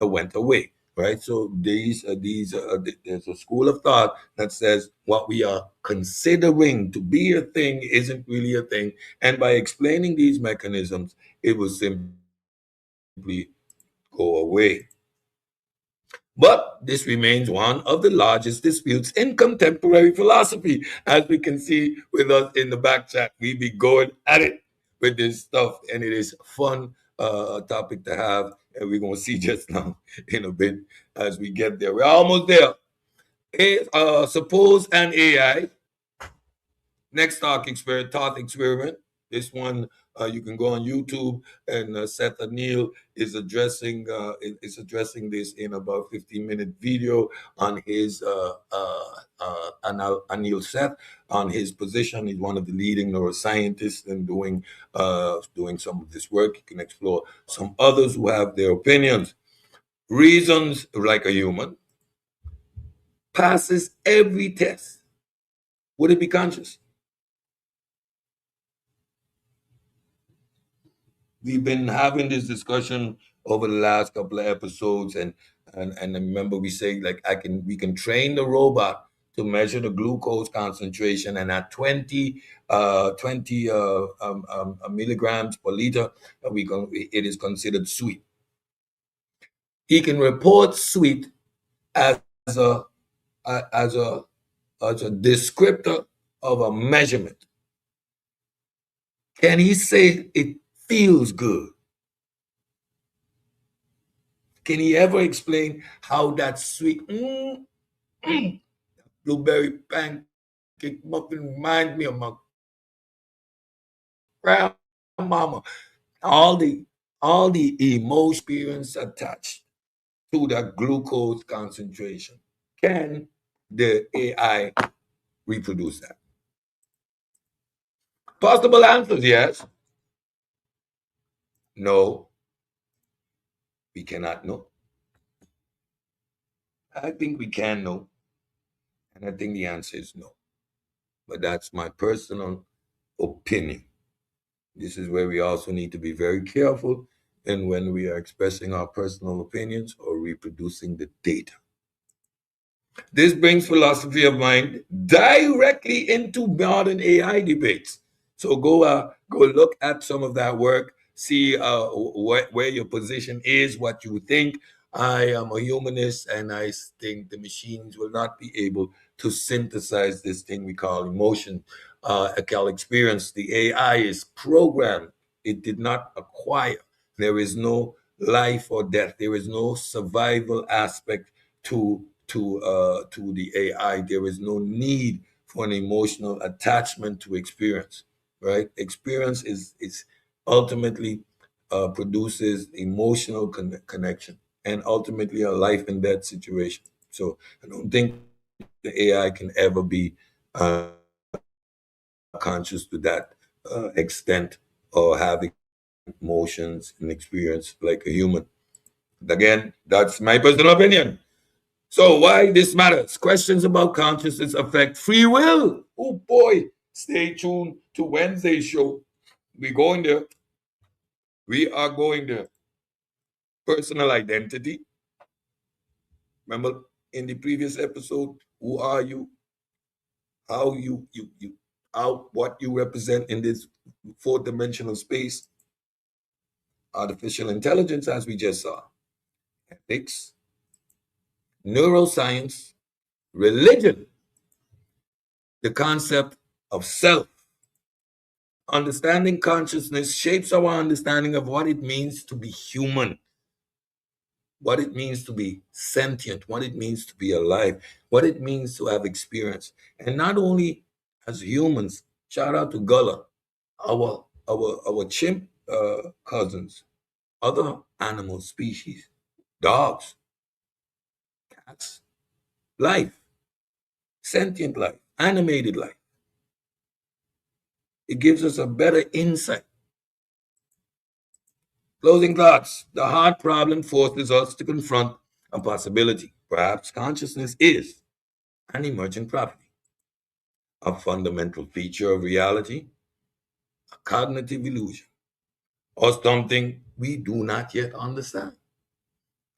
went away. Right, so there's a school of thought that says what we are considering to be a thing isn't really a thing, and by explaining these mechanisms, it will simply go away. But this remains one of the largest disputes in contemporary philosophy. As we can see with us in the back chat, we be going at it with this stuff, and it is fun topic to have. And we're going to see just now in a bit as we get there. We're almost there. Suppose an AI next thought experiment. This one you can go on YouTube, and Seth Anil is addressing this in about 15-minute video on his Anil Seth on his position. He's one of the leading neuroscientists and doing some of this work. You can explore some others who have their opinions. Reasons like a human, passes every test. Would it be conscious? We've been having this discussion over the last couple of episodes, and remember we say like we can train the robot to measure the glucose concentration, and at 20 milligrams per liter, it is considered sweet. He can report sweet as a as a as a descriptor of a measurement. Can he say it feels good? Can he ever explain how that sweet blueberry pancake muffin reminds me of my grandmama? All the all the emotion experience attached to that glucose concentration. Can the AI reproduce that? Possible answers, yes. No, we cannot know. I think we can know, and I think the answer is no. But that's my personal opinion. This is where we also need to be very careful and when we are expressing our personal opinions or reproducing the data. This brings philosophy of mind directly into modern AI debates. So go look at some of that work, see where your position is, what you think. I am a humanist, and I think the machines will not be able to synthesize this thing we call emotion, I call experience. The AI is programmed; it did not acquire. There is no life or death. There is no survival aspect to the AI. There is no need for an emotional attachment to experience. Right? Experience is ultimately produces emotional connection and ultimately a life and death situation. So I don't think the AI can ever be conscious to that extent or have emotions and experience like a human. Again, that's my personal opinion. So why this matters? Questions about consciousness affect free will. Oh boy, stay tuned to Wednesday's show. We're going there. We are going there. Personal identity. Remember in the previous episode, who are you? How you how what you represent in this fourth dimensional space, artificial intelligence, as we just saw, ethics, neuroscience, religion, the concept of self. Understanding consciousness shapes our understanding of what it means to be human, what it means to be sentient, what it means to be alive, what it means to have experience. And not only as humans, shout out to Gullah, our chimp cousins, other animal species, dogs, cats, life, sentient life, animated life. It gives us a better insight. Closing thoughts. The hard problem forces us to confront a possibility. Perhaps consciousness is an emergent property, a fundamental feature of reality, a cognitive illusion, or something we do not yet understand.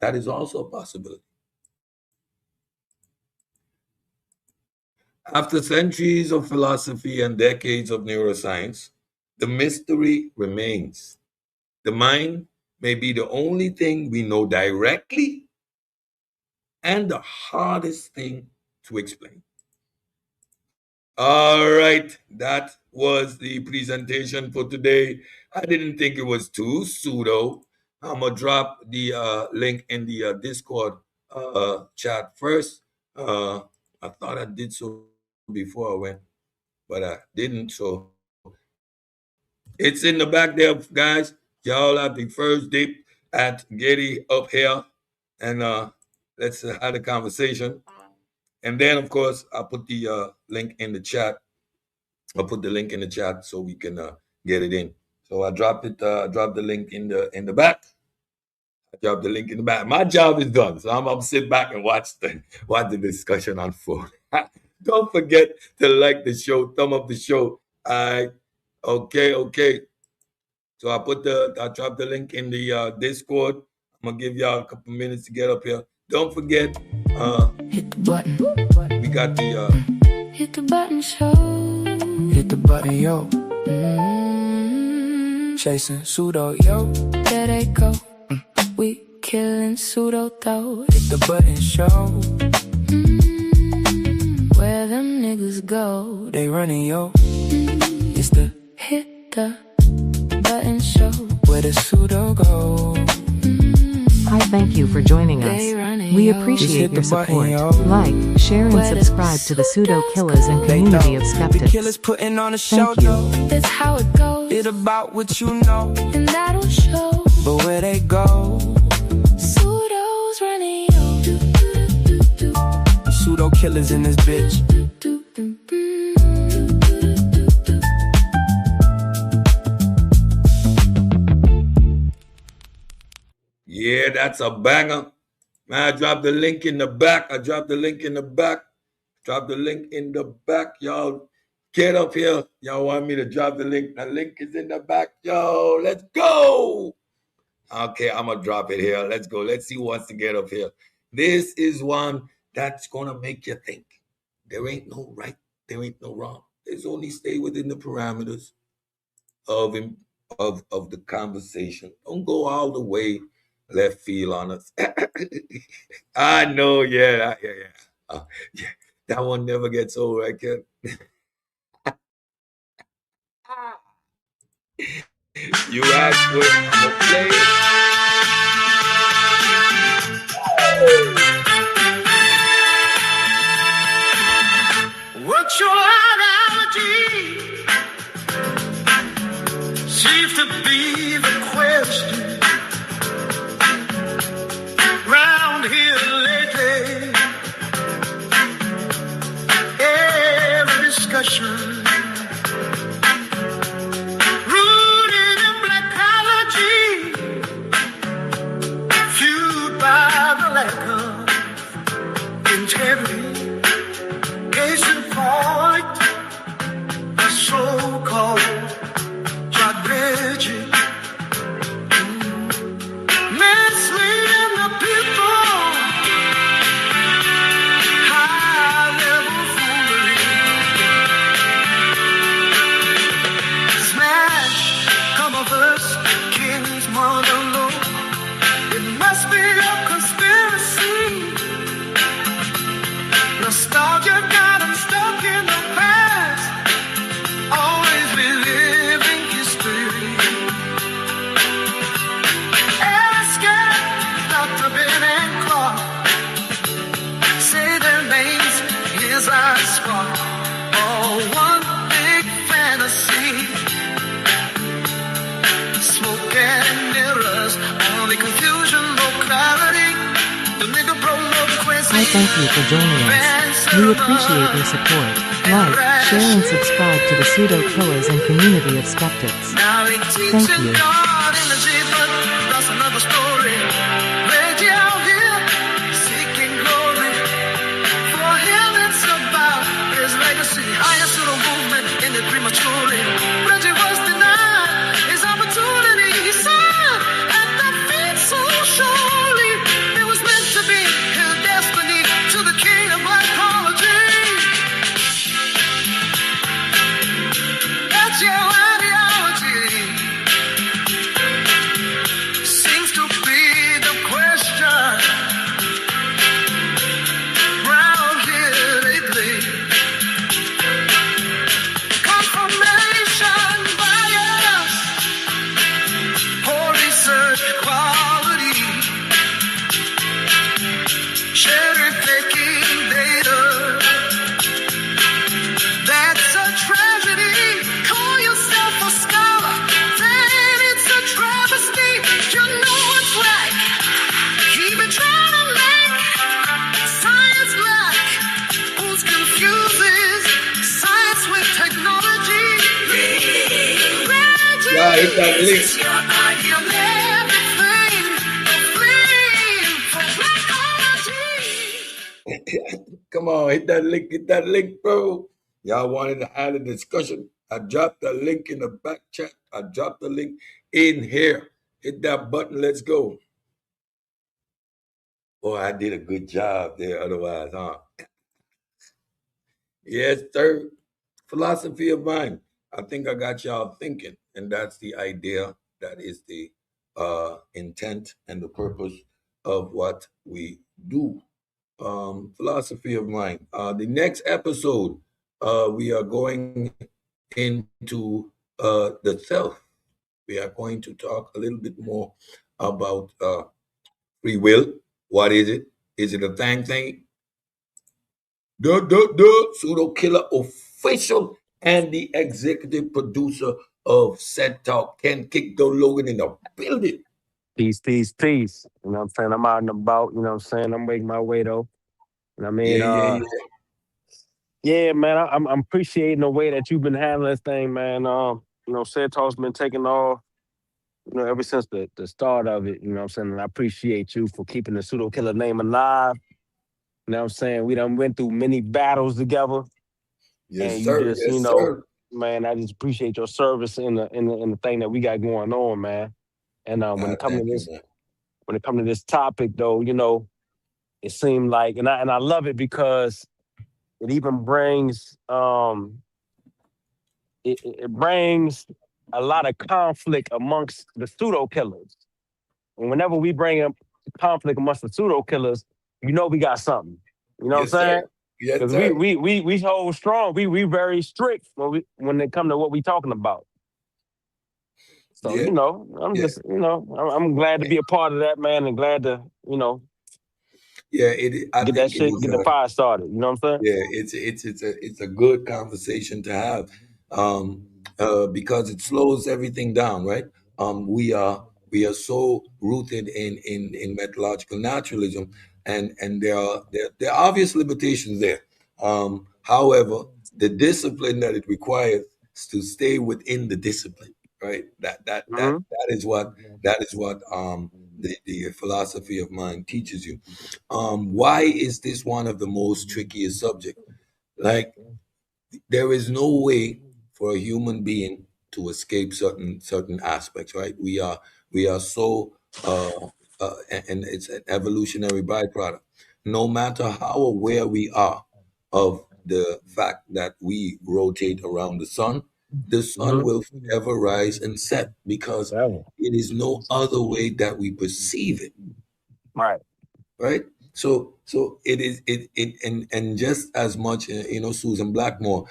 That is also a possibility. After centuries of philosophy and decades of neuroscience, the mystery remains. The mind may be the only thing we know directly and the hardest thing to explain. All right, that was the presentation for today. I didn't think it was too pseudo. I'm gonna drop the link in the Discord chat first. Uh, I thought I did so before I went, but I didn't. So it's in the back there, guys. Y'all have the first dip at Getty up here, and let's have a conversation. And then, of course, I'll put the link in the chat. I'll put the link in the chat so we can get it in. So I dropped it. Dropped the link in the back. I dropped the link in the back. My job is done, so I'm gonna sit back and watch the discussion unfold. Don't forget to like the show, thumb up the show. All right. Okay, okay. So I dropped the link in the Discord. I'm gonna give y'all a couple minutes to get up here. Don't forget, Hit the button. we got the Hit the button, show. Hit the button, yo. Chasing pseudo, yo. There they go. We killing pseudo, though. Hit the button, show. Where them niggas go? They running, yo. It's the hit the button show. Where the pseudo go? Hi, thank you for joining us. They running, We yo. appreciate your Just hit the support. button, yo. Like, share, and Where the subscribe to the Pseudo Killers and They community know of The skeptics. killers putting on a show, Thank you. though. That's how it goes. It about what you know, and that'll show. But where they go? Pseudo's running, yo. Pseudo killers in this bitch. yeah, that's a banger. Man, I dropped the link in the back. I dropped the link in the back. Drop the link in the back, y'all. Get up here. Y'all want me to drop the link? The link is in the back, yo. Let's go. Okay, I'm gonna drop it here. Let's go. Let's see who wants to get up here. This is one that's gonna make you think. There ain't no right, there ain't no wrong. There's only stay within the parameters of of the conversation. Don't go all the way left field on us. I know, yeah. Yeah. That one never gets old, right, kid? You asked for it, I'm gonna play it. What's your analogy? Seems to be the question round here lately. Every discussion rooted in blackology, fueled by the lack of integrity. Case in point, the so-called strategy, misleading the people, high-level foolery, smash, come of us, king's monologue. It must be a conspiracy. Nostalgia got them stuck in the past, always reliving history. Ask Dr. Ben and Clark, say their names, here's our squad. All one big fantasy. Smoke and mirrors, only confusion, no clarity. The nigga promo quest. Hi, thank you for joining us. We appreciate your support. Like, share, and subscribe to the Pseudo Killers and community of skeptics. Thank you. That's another story. Reggie out here seeking glory. For him, it's about his legacy. Highest pseudo movement ended prematurely. Reggie was denied his opportunity. He said, at the feet so surely. It was meant to be his destiny to the king of psychology. That's your ideology. Seems to be the question round here lately. Confirmation bias, poor research quality, cherry picking data. That's a tragedy. Call yourself a scholar, then it's a travesty. You know what's right. Keep it trying to make science black. Who's confuses science with technology? Yeah, hit that link. It's your idea of everything. A flame for blackology. Come on, hit that link, bro. Y'all wanted to add a discussion. I dropped the link in the back chat. I dropped the link in here. Hit that button. Let's go. Boy, I did a good job there otherwise, huh? Yes, sir. Philosophy of mind. I think I got y'all thinking, and that's the idea. That is the intent and the purpose of what we do. Philosophy of mind. The next episode, we are going into the self. We are going to talk a little bit more about free will. What is it? Is it a thing? Pseudo Killer official and the executive producer of CedTalks, Ken Kickdo Logan in the building. Peace, peace, peace. You know what I'm saying? I'm out and about, you know what I'm saying? I'm making my way though. And I mean, Yeah. yeah, man, I'm appreciating the way that you've been handling this thing, man. You know, CedTalks been taking off, you know, ever since the start of it, you know what I'm saying? And I appreciate you for keeping the Pseudo Killer name alive. You know what I'm saying? We done went through many battles together. Yes, And you sir. just, Yes, you know, sir. man, I just appreciate your service in the thing that we got going on, man. And when it comes to Thank you, this, man. when it comes to this topic though, you know, it seemed like, and I love it because it even brings it brings a lot of conflict amongst the pseudo killers. And whenever we bring up conflict amongst the pseudo killers, you know we got something. You know Yes, what I'm saying? sir. Yes, Because sir. we hold strong. We very strict when it comes to what we talking about. So, Yeah, I'm yeah, just, I'm glad to be a part of that, man, and glad to, yeah. I get that think it shit, is. get the fire started. You know what I'm saying? Yeah, it's a good conversation to have, um, because it slows everything down, right? We are so rooted in methodological naturalism, and there are obvious limitations there. However, the discipline that it requires is to stay within the discipline, right? Mm-hmm. That is what the philosophy of mind teaches you. Why is this one of the most trickiest subjects? Like, there is no way for a human being to escape certain aspects, right? We are so and it's an evolutionary byproduct. No matter how aware we are of the fact that we rotate around the sun Mm-hmm. will forever rise and set because Yeah. it is no other way that we perceive it, Right. right? So it is it and just as much, Susan Blackmore,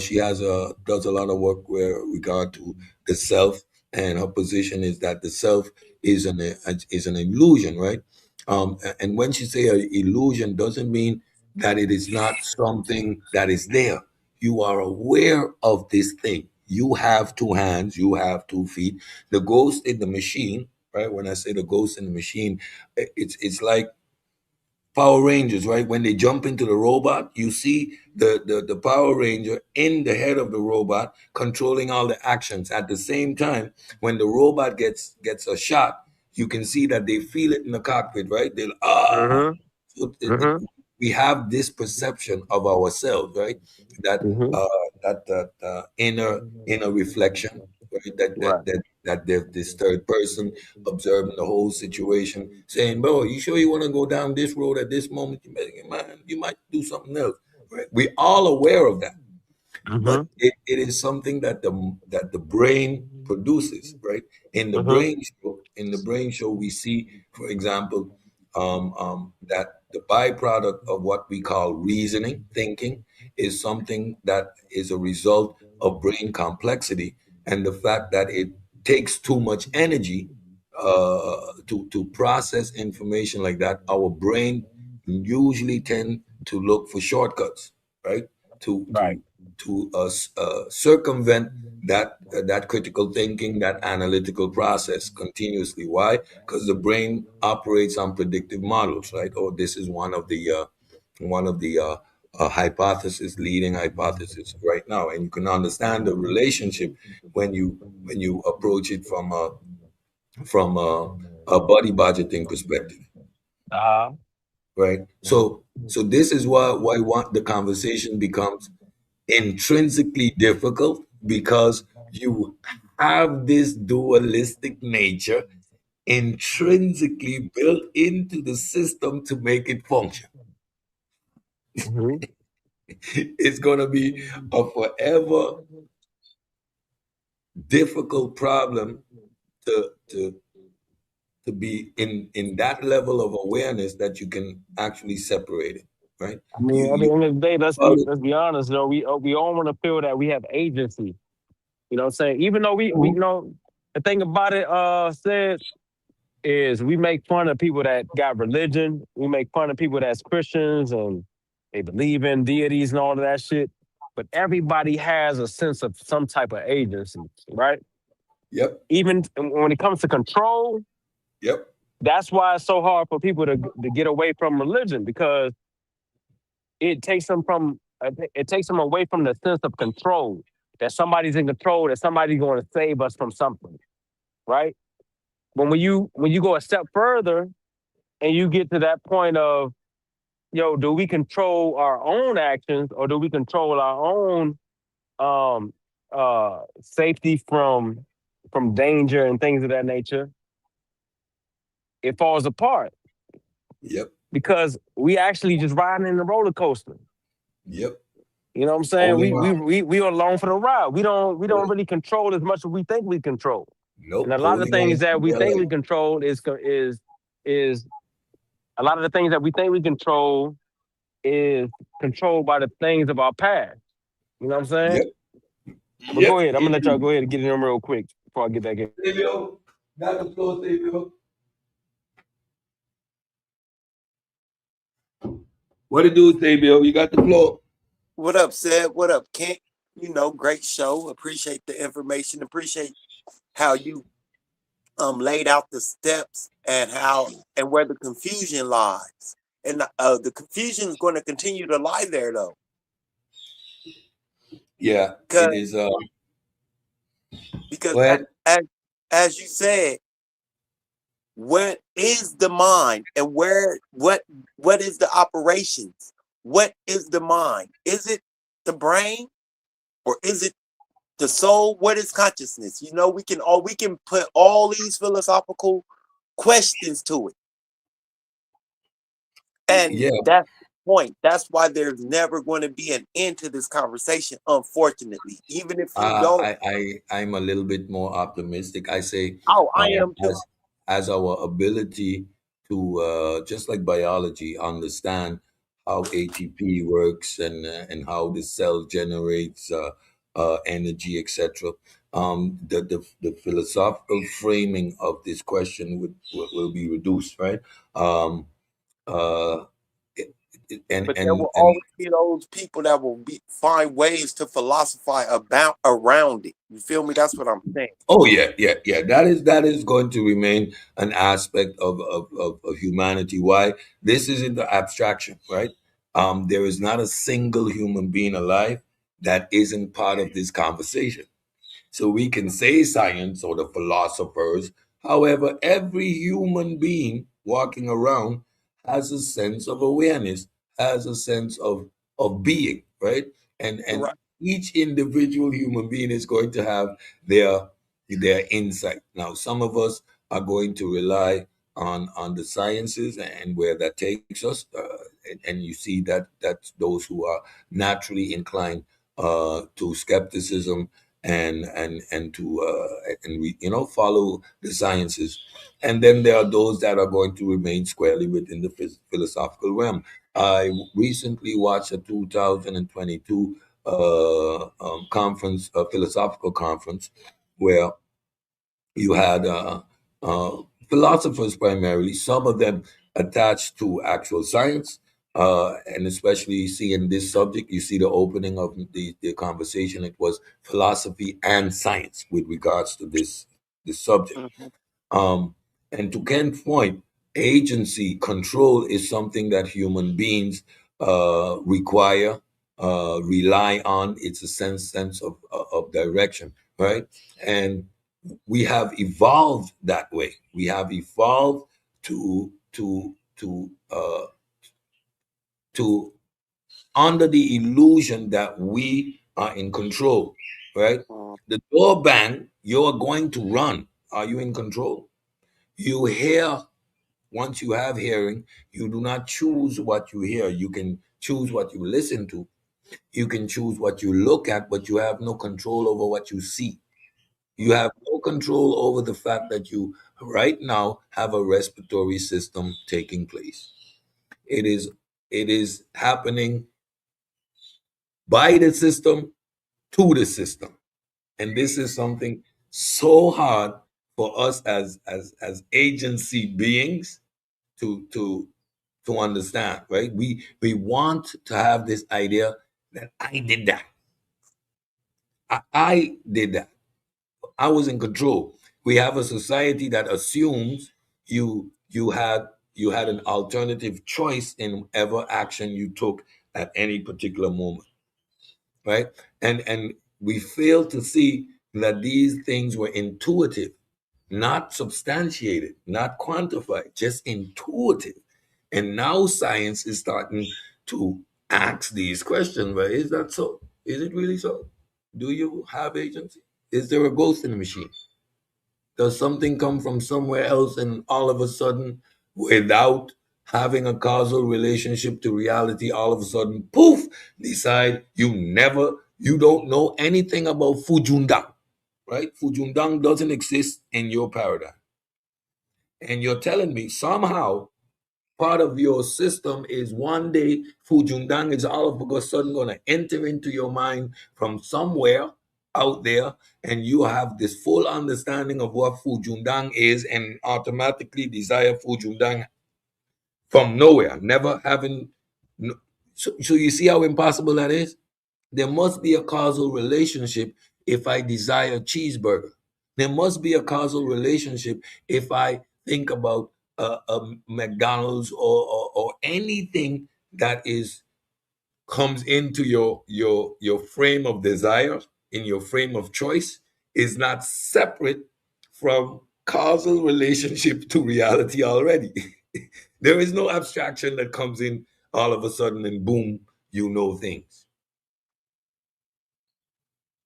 she does a lot of work where regard to the self, and her position is that the self is an illusion, right? And when she say an illusion, doesn't mean that it is not something that is there. You are aware of this thing. You have two hands, you have 2 feet. The ghost in the machine, right? When I say the ghost in the machine, it's like Power Rangers, right? When they jump into the robot, you see the Power Ranger in the head of the robot controlling all the actions. At the same time, when the robot gets a shot, you can see that they feel it in the cockpit, right? They'll Mm-hmm. so Mm-hmm. we have this perception of ourselves, right? That Mm-hmm. that inner reflection, right? Right. That there's this third person observing the whole situation, saying, "Bro, you sure you want to go down this road at this moment? You might do something else." Right? We're all aware of that, but Mm-hmm. it is something that the brain produces, right? Mm-hmm. In the brain show, we see, for example, that the byproduct of what we call reasoning, thinking, is something that is a result of brain complexity, and the fact that it takes too much energy to process information like that. Our brain usually tend to look for shortcuts, right? To Right. to to circumvent that critical thinking, that analytical process continuously. Why? Because the brain operates on predictive models, right? Or this is one of the hypothesis, leading hypothesis right now, and you can understand the relationship when you approach it from a body budgeting perspective, Uh-huh. right? So this is why the conversation becomes intrinsically difficult, because you have this dualistic nature intrinsically built into the system to make it function. Mm-hmm. It's going to be a forever difficult problem to be in that level of awareness that you can actually separate it, right? I mean, at the You end of the day, let's call be it. let's be honest, we all want to feel that we have agency. You know what I'm saying? Even though we Mhm. you know the thing about it, said is we make fun of people that got religion. We make fun of people that's Christians and they believe in deities and all of that shit. But everybody has a sense of some type of agency, right? Yep, Even when it comes to control, yep, that's why it's so hard for people to get away from religion because it takes them away from the sense of control. That somebody's in control, that somebody's going to save us from something, right? When you go a step further and you get to that point of, do we control our own actions or do we control our own safety from danger and things of that nature? It falls apart yep, because we actually just riding in the roller coaster. yep. You know what I'm saying? Rolling We are along for the ride. We don't around. really control as much as we think we control. And Nope, a lot of holding on things to that we the think we LA. control is a lot of the things that we think we control is controlled by the things of our past. You know what I'm saying? Yep, But go yep, ahead. I'm gonna let y'all indeed. go ahead and get in them real quick. before I get back in. Savio, got the floor, Savio. What it do, Savio? You got the floor. What up, Seb? What up, Kent? Great show. Appreciate the information. Appreciate how you laid out the steps and how and where the confusion lies. And the confusion is going to continue to lie there though, Yeah, it because is. because Go ahead. as you said, what is the mind and what is the operations? What is the mind? Is it the brain or is it the soul? What is consciousness? We can put all these philosophical questions to it, and Yeah, that's the point. That's why there's never going to be an end to this conversation, unfortunately, even if you don't. I'm a little bit more optimistic. I say, Oh, I um, am too. as our ability to just like biology, understand how ATP works and how the cell generates energy, etc. The philosophical framing of this question will be reduced, right? Um, uh, it- and But there and will and always be those people that will find ways to philosophize about around it. You feel me? That's what I'm saying. Oh yeah, yeah, yeah. That is going to remain an aspect of humanity. Why? This isn't the abstraction, right? There is not a single human being alive that isn't part of this conversation. So we can say science or the philosophers. However, every human being walking around has a sense of awareness, has a sense of being, right? And Right. each individual human being is going to have their their insight. Now, some of us are going to rely on the sciences and where that takes us, and you see that's those who are naturally inclined to skepticism and to and we follow the sciences, and then there are those that are going to remain squarely within the philosophical realm. I recently watched a 2022 conference, a philosophical conference, where you had philosophers primarily, some of them attached to actual science, and especially seeing this subject, you see the opening of the conversation. It was philosophy and science with regards to this subject. Mhm. Um, and to Ken's point, agency, control is something that human beings require, rely on. It's a sense of direction, right? And we have evolved that way. We have evolved to under the illusion that we are in control, right? Mm. The door bang, you're going to run. Are you in control? You hear. Once you have hearing, you do not choose what you hear. You can choose what you listen to. You can choose what you look at, but you have no control over what you see. You have no control over the fact that you right now have a respiratory system taking place. It is happening by the system to the system. And this is something so hard for us as agency beings to to understand, right? We want to have this idea that I did that. I did that. I was in control. We have a society that assumes you had an alternative choice in whatever action you took at any particular moment, right? And we fail to see that these things were intuitive, not substantiated, not quantified, just intuitive. And now science is starting to ask these questions. But is that so? Is it really so? Do you have agency? Is there a ghost in the machine? Does something come from somewhere else and all of a sudden, without having a causal relationship to reality, all of a sudden, poof, decide you don't know anything about Fujundang, right? Fujundang doesn't exist in your paradigm. And you're telling me somehow part of your system is one day Fujundang is all of a sudden going to enter into your mind from somewhere out there, and you have this full understanding of what Fujundang is, and automatically desire Fujundang from nowhere, never having. So you see how impossible that is? There must be a causal relationship if I desire cheeseburger. There must be a causal relationship if I think about a McDonald's or anything that is comes into your frame of desire, in your frame of choice, is not separate from causal relationship to reality already. There is no abstraction that comes in all of a sudden and boom, you know things.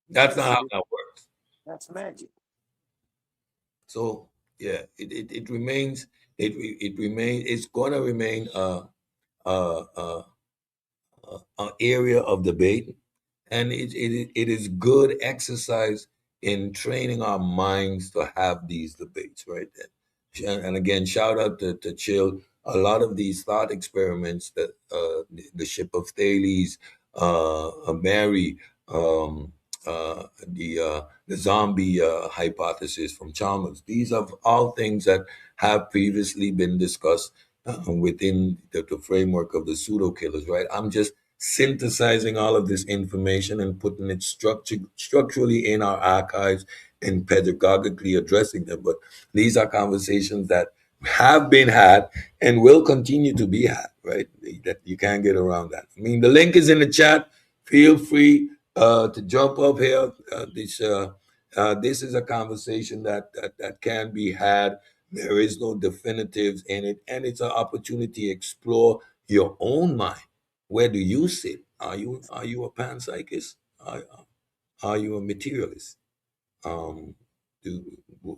That's not That's how that works. that's magic. So yeah, it remains, it remains, it's gonna remain a, an area of debate, and it is good exercise in training our minds to have these debates, right? And again, shout out to Chill. A lot of these thought experiments that the ship of Thales, Mary, the zombie hypothesis from Chalmers. These are all things that have previously been discussed within the framework of the pseudo killers, right? I'm just synthesizing all of this information and putting it structurally in our archives and pedagogically addressing them. But these are conversations that have been had and will continue to be had, right? That you can't get around that. I mean, the link is in the chat. Feel free to jump up here. This is a conversation that can be had. There is no definitives in it, and it's an opportunity to explore your own mind. Where do you sit? Are you a panpsychist? Are you a materialist? Um, do,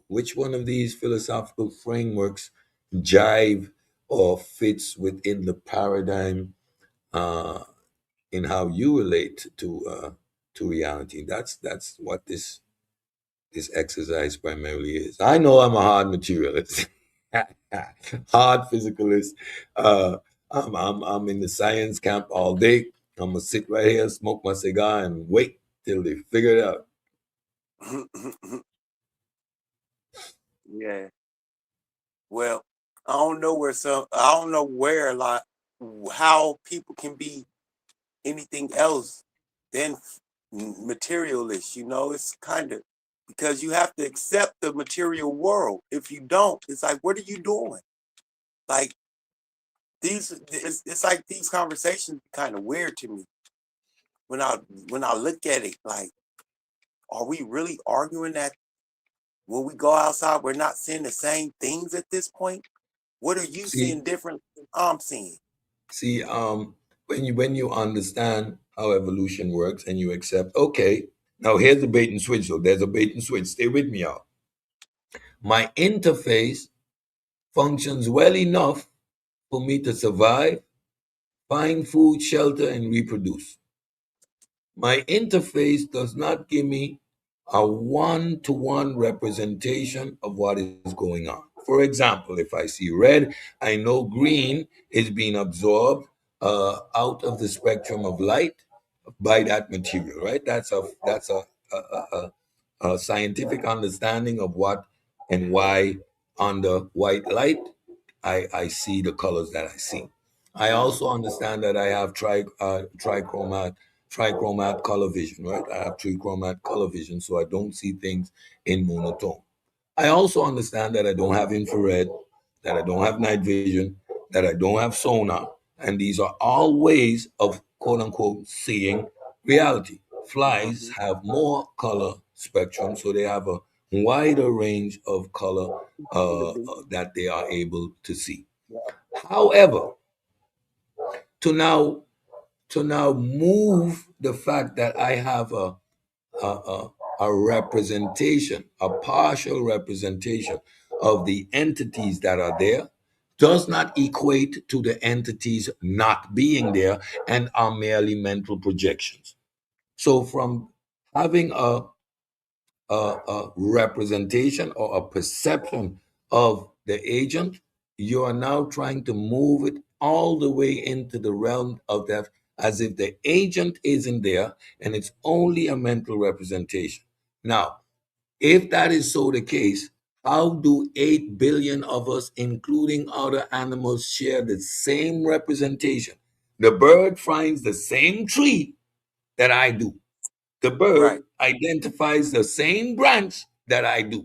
which one of these philosophical frameworks jive or fits within the paradigm uh, in how you relate to reality? That's what this exercise primarily is. I know I'm a hard materialist, hard physicalist. Uh, I'm in the science camp all day. I'm gonna sit right here, smoke my cigar, and wait till they figure it out. Yeah. Well, I don't know where like how people can be anything else than materialist. It's kind of because you have to accept the material world. If you don't, it's like, what are you doing? Like it's like these conversations kind of weird to me when I look at it. Like, are we really arguing that when we go outside, we're not seeing the same things at this point? What are you See, seeing different than I'm seeing? see, when you understand how evolution works and you accept, okay, now here's the bait and switch. So there's a bait and switch. Stay with me, y'all. My interface functions well enough for me to survive, find food, shelter, and reproduce. My interface does not give me a one-to-one representation of what is going on. For example, if I see red, I know green is being absorbed out of the spectrum of light by that material, right? That's a scientific understanding of what and why under white light I see the colors that I see. I also understand that I have trichromat color vision, right? I have trichromat color vision, so I don't see things in monotone. I also understand that I don't have infrared, that I don't have night vision, that I don't have sonar, and these are all ways of quote unquote seeing reality. Flies Mm-hmm. have more color spectrum, so they have a wider range of color that they are able to see. However, to now to now move the fact that I have a, a, a representation, a partial representation of the entities that are there, does not equate to the entities not being there and are merely mental projections. So from having a representation or a perception of the agent, you are now trying to move it all the way into the realm of that, as if the agent isn't there and it's only a mental representation. Now, if that is so the case, how do 8 billion of us, including other animals, share the same representation? The bird finds the same tree that I do. The Right. bird identifies the same branch that I do.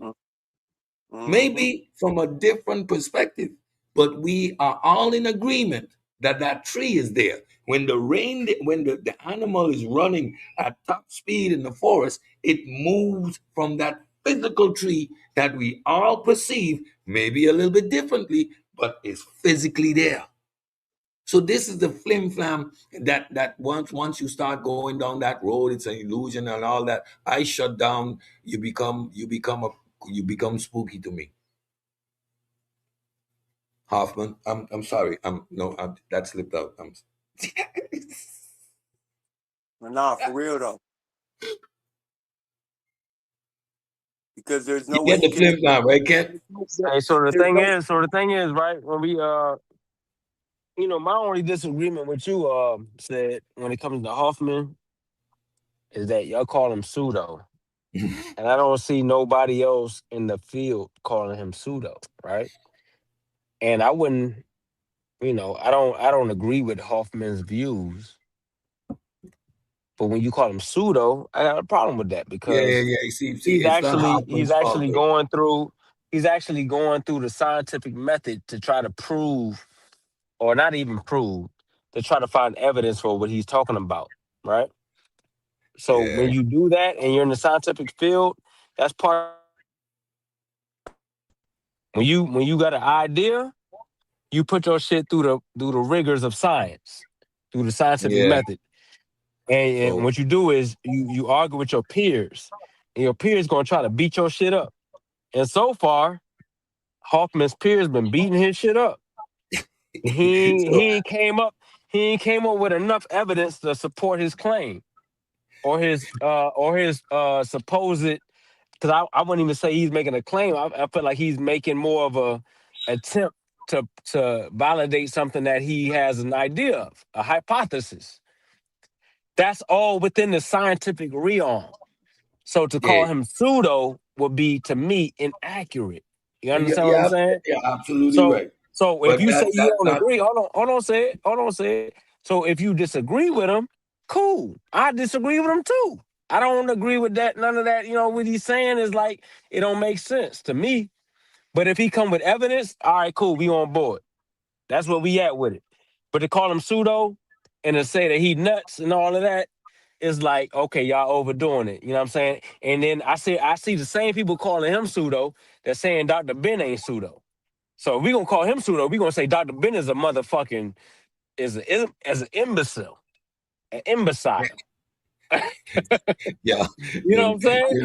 Mm-hmm. Maybe from a different perspective, but we are all in agreement that that tree is there. When the animal is running at top speed in the forest, it moves from that physical tree that we all perceive, maybe a little bit differently, but is physically there. So this is the flim flam that once you start going down that road, it's an illusion and all that. I shut down. You become spooky to me. Hoffman, I'm sorry. I'm no, that slipped out. Nah, for real though, because there's You no way get you the can. flip now, right, Kent? Hey, There's no. so the thing is, right, when we my only disagreement with you said when it comes to Hoffman is that y'all call him pseudo. And I don't see nobody else in the field calling him pseudo, right? And I wouldn't, I don't agree with Hoffman's views, but when you call him pseudo, I got a problem with that Yeah, yeah, because yeah. See, he's it's not actually he's Hoffman's fault, actually though. going through he's actually going through the scientific method to try to prove, or not even prove, to try to find evidence for what he's talking about, right? So Yeah, when you do that and you're in the scientific field, that's part. When you got an idea, you put your shit through the rigors of science, through the scientific yeah. method. And So what you do is you argue with your peers, and your peers gonna try to beat your shit up. And so far, Hoffman's peers been beating his shit up. He so he ain't came up he ain't came up with enough evidence to support his claim or his supposed, because I wouldn't even say he's making a claim. I feel like he's making more of a attempt to validate something that he has an idea of, a hypothesis. That's all within the scientific realm. So to yeah, call him pseudo would be, to me, inaccurate. You yeah, understand what I'm yeah, saying? yeah, absolutely So right. so if But you say you that's don't not. agree, hold on, say it. So if you disagree with him, cool. I disagree with him too. I don't agree with that. None of that. What he's saying is like it don't make sense to me. But if he come with evidence, all right, cool. We on board. That's where we at with it. But to call him pseudo and to say that he nuts and all of that is like, okay, y'all overdoing it. You know what I'm saying? And then I see the same people calling him pseudo that saying Dr. Ben ain't pseudo. So if we gonna call him pseudo, we gonna say Dr. Ben is a motherfucking is an imbecile, an imbecile. Yeah, You know what I'm saying?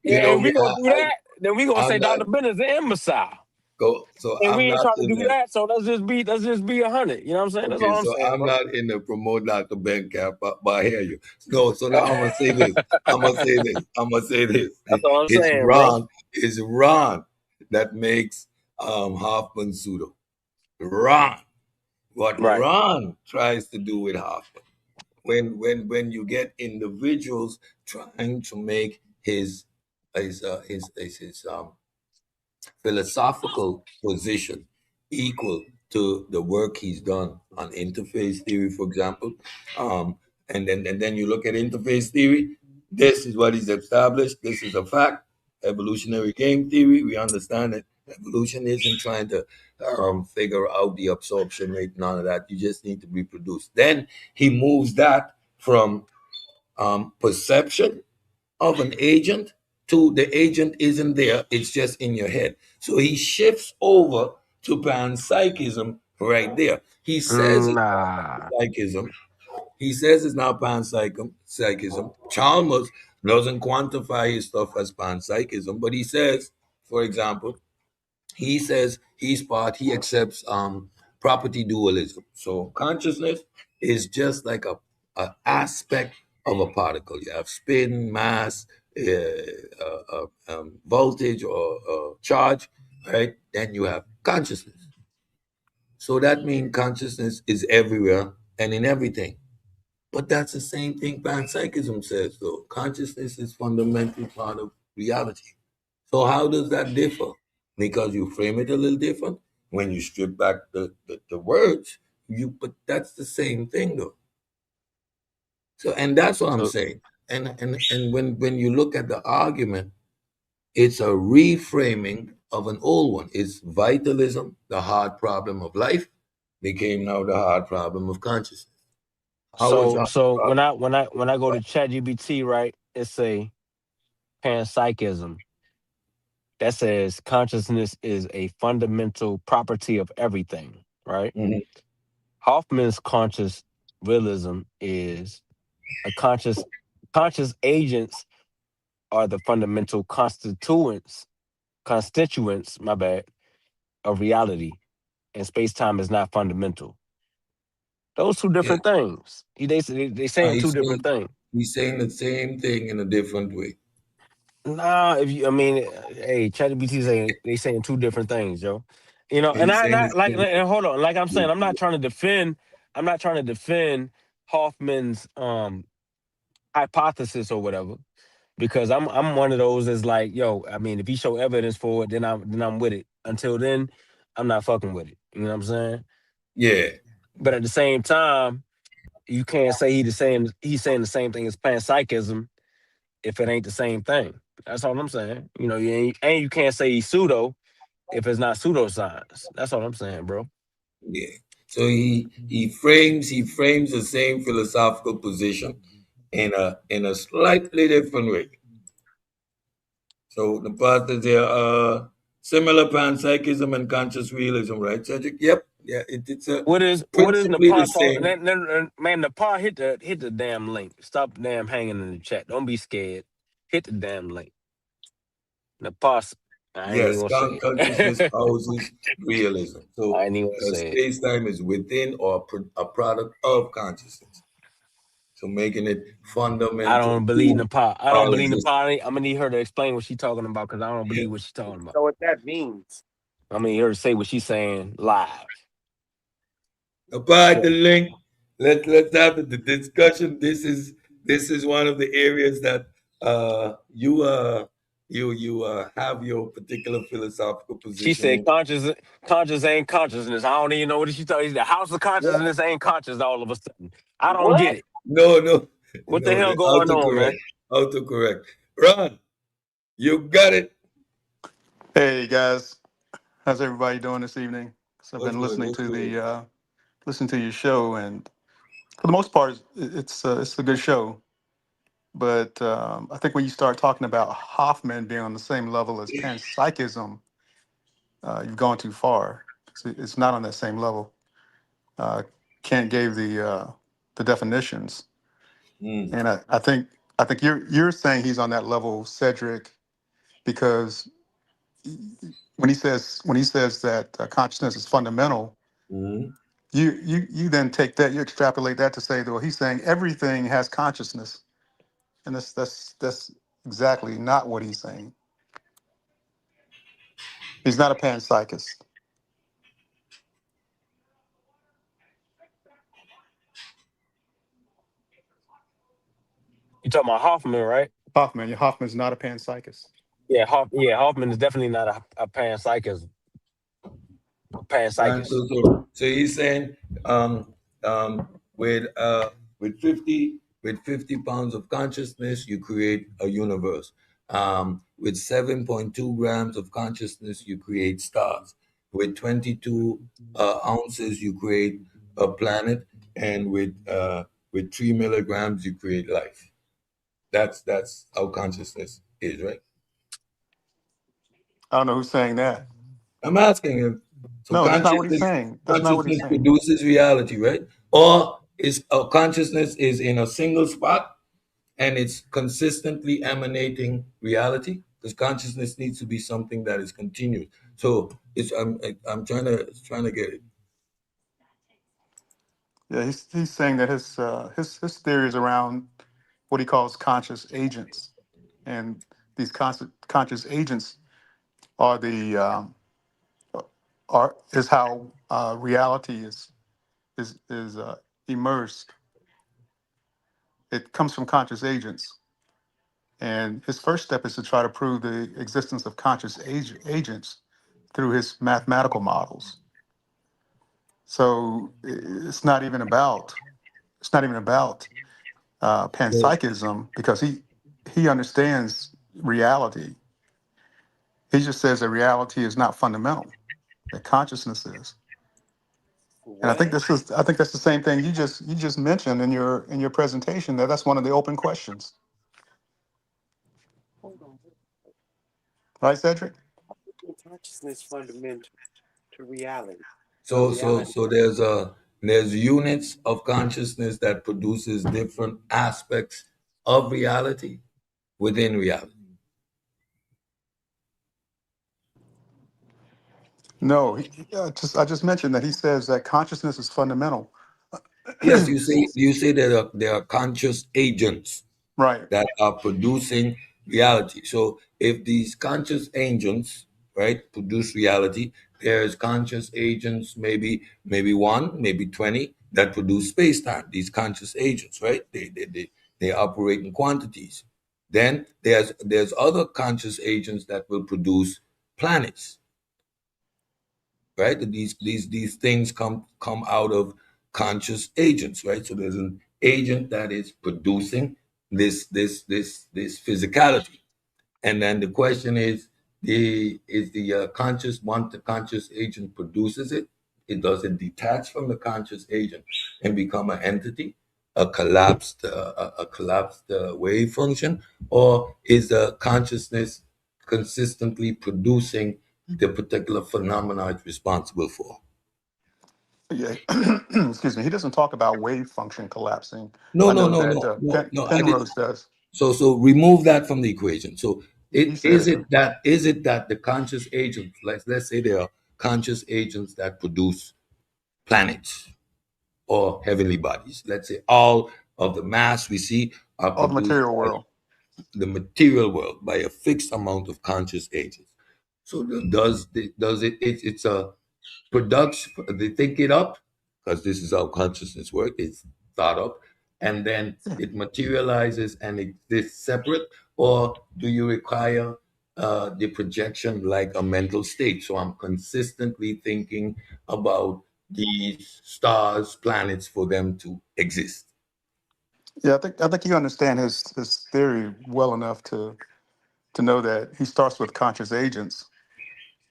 And if me. we gonna do that, then we gonna I'm say not Dr. Ben is an imbecile. go. So And we I'm ain't not trying to in do the. that. So let's just be 100. You know what I'm saying? That's Okay, all I'm so saying, I'm bro. not in the promote Dr. Ben cap, but I hear you. No, so now I'm gonna say this. I'm gonna say this. I'm gonna say this. That's all I'm It's saying, bro. Ron. It's Ron that makes Hoffman pseudo. Ron. What Right. Ron tries to do with Hoffman. When you get individuals trying to make his philosophical position equal to the work he's done on interface theory, for example. And then you look at interface theory. This is what is established. This is a fact. Evolutionary game theory. We understand that evolution isn't trying to figure out the absorption rate. None of that. You just need to reproduce. Then he moves that from perception of an agent to the agent isn't there, it's just in your head. So he shifts over to panpsychism right there. He says it's Nah. psychism. He says it's not panpsychism. Chalmers doesn't quantify his stuff as panpsychism, but he says, for example, he says he accepts property dualism. So consciousness is just like a aspect of a particle. You have spin, mass, voltage, or charge, right? Then you have consciousness. So that means consciousness is everywhere and in everything. But that's the same thing panpsychism says, though. Consciousness is fundamental part of reality. So how does that differ? Because you frame it a little different. When you strip back the words, but that's the same thing though. So and that's what I'm So saying. And when you look at the argument, it's a reframing of an old one. It's vitalism, the hard problem of life, became now the hard problem of consciousness. How is so that? so when I go to ChatGPT, right, it say panpsychism. That says consciousness is a fundamental property of everything, right? Mhm. Hoffman's conscious realism is a conscious agents are the fundamental constituents, my bad, of reality, and space time is not fundamental. Those two Yeah, different things. They saying two different things. he's saying the same thing in a different way. Nah, if you, I mean, hey, ChatGPT saying they saying two different things, yo. And He's I saying not the like, same and hold on, like I'm saying, thing. I'm not trying to defend Hoffman's hypothesis or whatever, because I'm one of those that's like, yo, I mean, if he show evidence for it, then I'm with it. Until then, I'm not fucking with it. You know what I'm saying? Yeah, But at the same time, you can't say he's saying the same thing as panpsychism if it ain't the same thing. That's all I'm saying. And you can't say he's pseudo if it's not pseudoscience. That's all I'm saying, bro. yeah. So he frames the same philosophical position in a slightly different way. So the part is there similar panpsychism and conscious realism, right, Cedric? Yep. Yeah, it's What is principally the Nepal talking? same. Man, Nepal, hit the damn link. Stop damn hanging in the chat. Don't be scared. Hit the damn link. Nepal, I ain't even Yes, gonna say consciousness it. houses realism. I So ain't even gonna say it. space time is within or a product of consciousness. So making it I fundamental don't believe to Nepal. I don't our believe existence. Nepal. I'm gonna need her to explain what she's talking about because I don't Yeah. believe what she's talking about. So what that means? I'm gonna need her to say what she's saying live. About the Show. link, let's have the discussion. This is one of the areas that you have your particular philosophical She position said in. conscious ain't consciousness. I don't even know what she talking. The house of What? consciousness ain't conscious all of a sudden. I don't get What? it. No, no, What the no. hell The going on, autocorrect, man? autocorrect. Ron, you got it. Hey guys, how's everybody doing this evening? So I've What's been good? listening What's to good? your show, and for the most part, it's a good show. But I think when you start talking about Hoffman being on the same level as panpsychism, you've gone too far. It's not on that same level. Uh, Kant gave the definitions, Mm, and I think you're saying he's on that level, Cedric, because when he says that consciousness is fundamental, mm. you then take that, you extrapolate that to say, well, he's saying everything has consciousness, and that's exactly not what he's saying. He's not a panpsychist. You talking about Hoffman, right? Hoffman's not a panpsychist. Yeah, Hoffman is definitely not a panpsychist. And Panpsychist. so he's saying um, um, with uh, with 50 pounds of consciousness, you create a universe. With 7.2 grams of consciousness, you create stars. With 22 ounces, you create a planet, and with 3 milligrams, you create life. That's how consciousness is, right? I don't know who's saying that. I'm asking him. So No, that's not what he's consciousness, saying. That's not what he's consciousness saying. produces reality, right? Or is consciousness is in a single spot and it's consistently emanating reality? Because consciousness needs to be something that is continuous. So it's I'm trying to get it. Yeah, he's saying that his theory is around what he calls conscious agents, and these conscious agents are the are is how reality is immersed. It comes from conscious agents, And his first step is to try to prove the existence of conscious agents through his mathematical models. So it's not even about So, panpsychism, because he understands reality. He just says that reality is not fundamental, that consciousness is. And What? I think that's the same thing you just mentioned in your presentation, that's one of the open questions, Hold on. right, Cedric? How is consciousness fundamental to reality? Well, reality. so there's units of consciousness that produces different aspects of reality within reality. No, I just mentioned that he says that consciousness is fundamental. Yes, you say there are conscious agents Right. that are producing reality. So if these conscious agents, right, produce reality, there's conscious agents, maybe one, maybe 20, that produce space-time. These conscious agents, right? They operate in quantities. Then there's other conscious agents that will produce planets, right? These things come out of conscious agents, right? So there's an agent that is producing this physicality, and then the question is, the conscious, once the conscious agent produces it, it doesn't detach from the conscious agent and become an entity, a collapsed wave function, or is the consciousness consistently producing the particular phenomena it's responsible for? Yeah. Excuse me. He doesn't talk about wave function collapsing. No, I no, know no, that no, no, no. I did. Penrose does. So remove that from the equation. So He said it. is it that the conscious agents, let's say there are conscious agents that produce planets or heavenly bodies. Let's say all of the mass we see are All the produced material by world. the material world by a fixed amount of conscious agents. So does it, it's a production, they think it up, because this is how consciousness works. It's thought up, and then Yeah. it materializes and exists separate, or do you require the projection like a mental state? So I'm consistently thinking about these stars, planets, for them to exist. Yeah, I think you understand his theory well enough to know that he starts with conscious agents,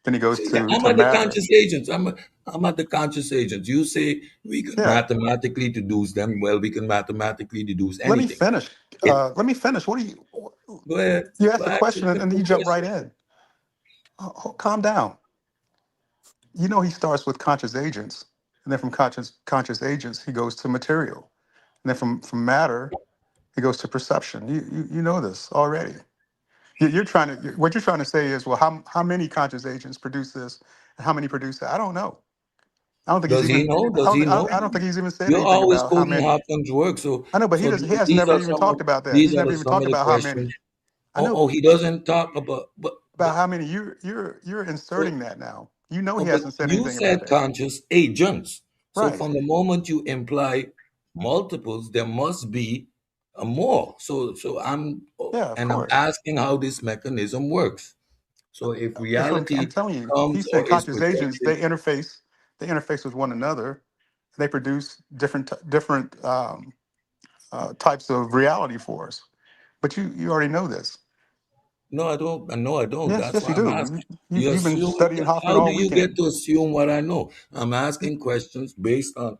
then he goes See, yeah, I'm to at the matter. conscious agents. I'm at the conscious agents. You say we can Yeah. mathematically deduce them. Well, we can mathematically deduce Let me anything. finish. It, Let me finish. What do Go ahead. you asked Go the ahead. question, and then you Simple jump right question. in? Calm down. You know he starts with conscious agents, and then from conscious agents he goes to material, and then from matter he goes to perception. You know this already. You're trying to what you're trying to say is, well, how many conscious agents produce this, and how many produce that? I don't know. I don't think he's Does he even. know? Does he know? I don't think he's even said You're anything always about how quoting many. Hawkins' work. So, I know, but he so does. He has these never are even some of talked about that. these He's are never the even some talked of the about how many. questions. I know Oh, he doesn't talk about but how many. You're so inserting that now. You know oh, he but hasn't said you anything about said that. conscious agents. So Right. from the moment you imply multiples, there must be a more. So Yeah, of I'm course. asking how this mechanism works. So if I'm reality telling you, he comes said or is conscious agents, projected, they interface with one another. They produce different types of reality for us. But you already know this. no, I don't. No, I don't. Yes, That's yes, why you I'm do. asking. You You've been assume. studying Hoffman How do all you get weekend. to assume what I know? I'm asking questions based on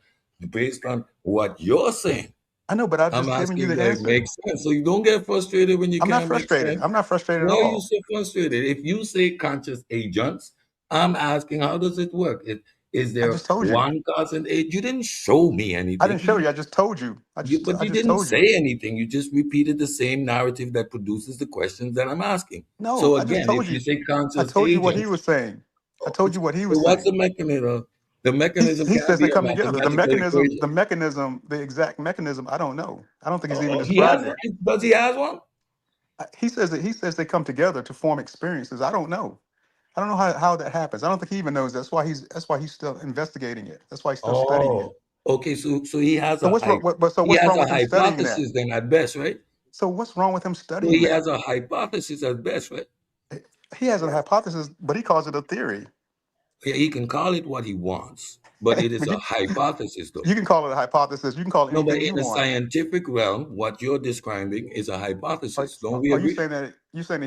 what you're saying. I know, but I've I'm just given you asking the that it answer. makes sense. So you don't get frustrated when you I'm not can't make frustrated. sense. I'm not frustrated at Why are you all. so frustrated? If you say conscious agents, I'm asking how does it work? Is I there just told you. one constant agent? You didn't show me I didn't anything. show you. I just told you. But I you just didn't told say you. anything. You just repeated the same narrative that produces the questions that I'm asking. No, So I just again, if told you you. say I conscious told you what he agents, was saying. I told you what he so was what's saying. the mechanism? The mechanism He can't says they be a come together. mathematical The equation. mechanism, the exact mechanism, I don't know. I don't think he's even Oh, he has described one? it. Does he has one? He says they come together to form experiences. I don't know. I don't know how that happens. I don't think he even knows. That's why he's still investigating it. That's why he's still studying it. Oh, okay. So he has So a what's wrong? So he what's has wrong a with him studying that? hypothesis then at best, right? So what's wrong with him So studying he that? has a hypothesis at best, right? He has a hypothesis, but he calls it a theory. Yeah, he can call it what he wants, but it is But a hypothesis, though. you can call it a hypothesis. You can call it No, but anything in you the want. scientific realm, what you're describing is a hypothesis. Don't we Are you agree? saying that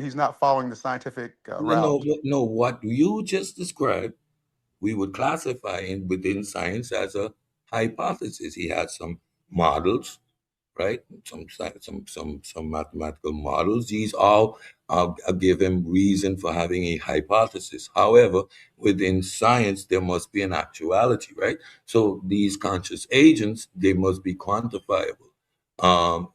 he's not following the scientific No, no, route? no, no. What you just described, we would classify in within science as a hypothesis. He had some models, right? Some mathematical models. These all give him reason for having a hypothesis. However, within science, there must be an actuality, right? So these conscious agents, they must be quantifiable.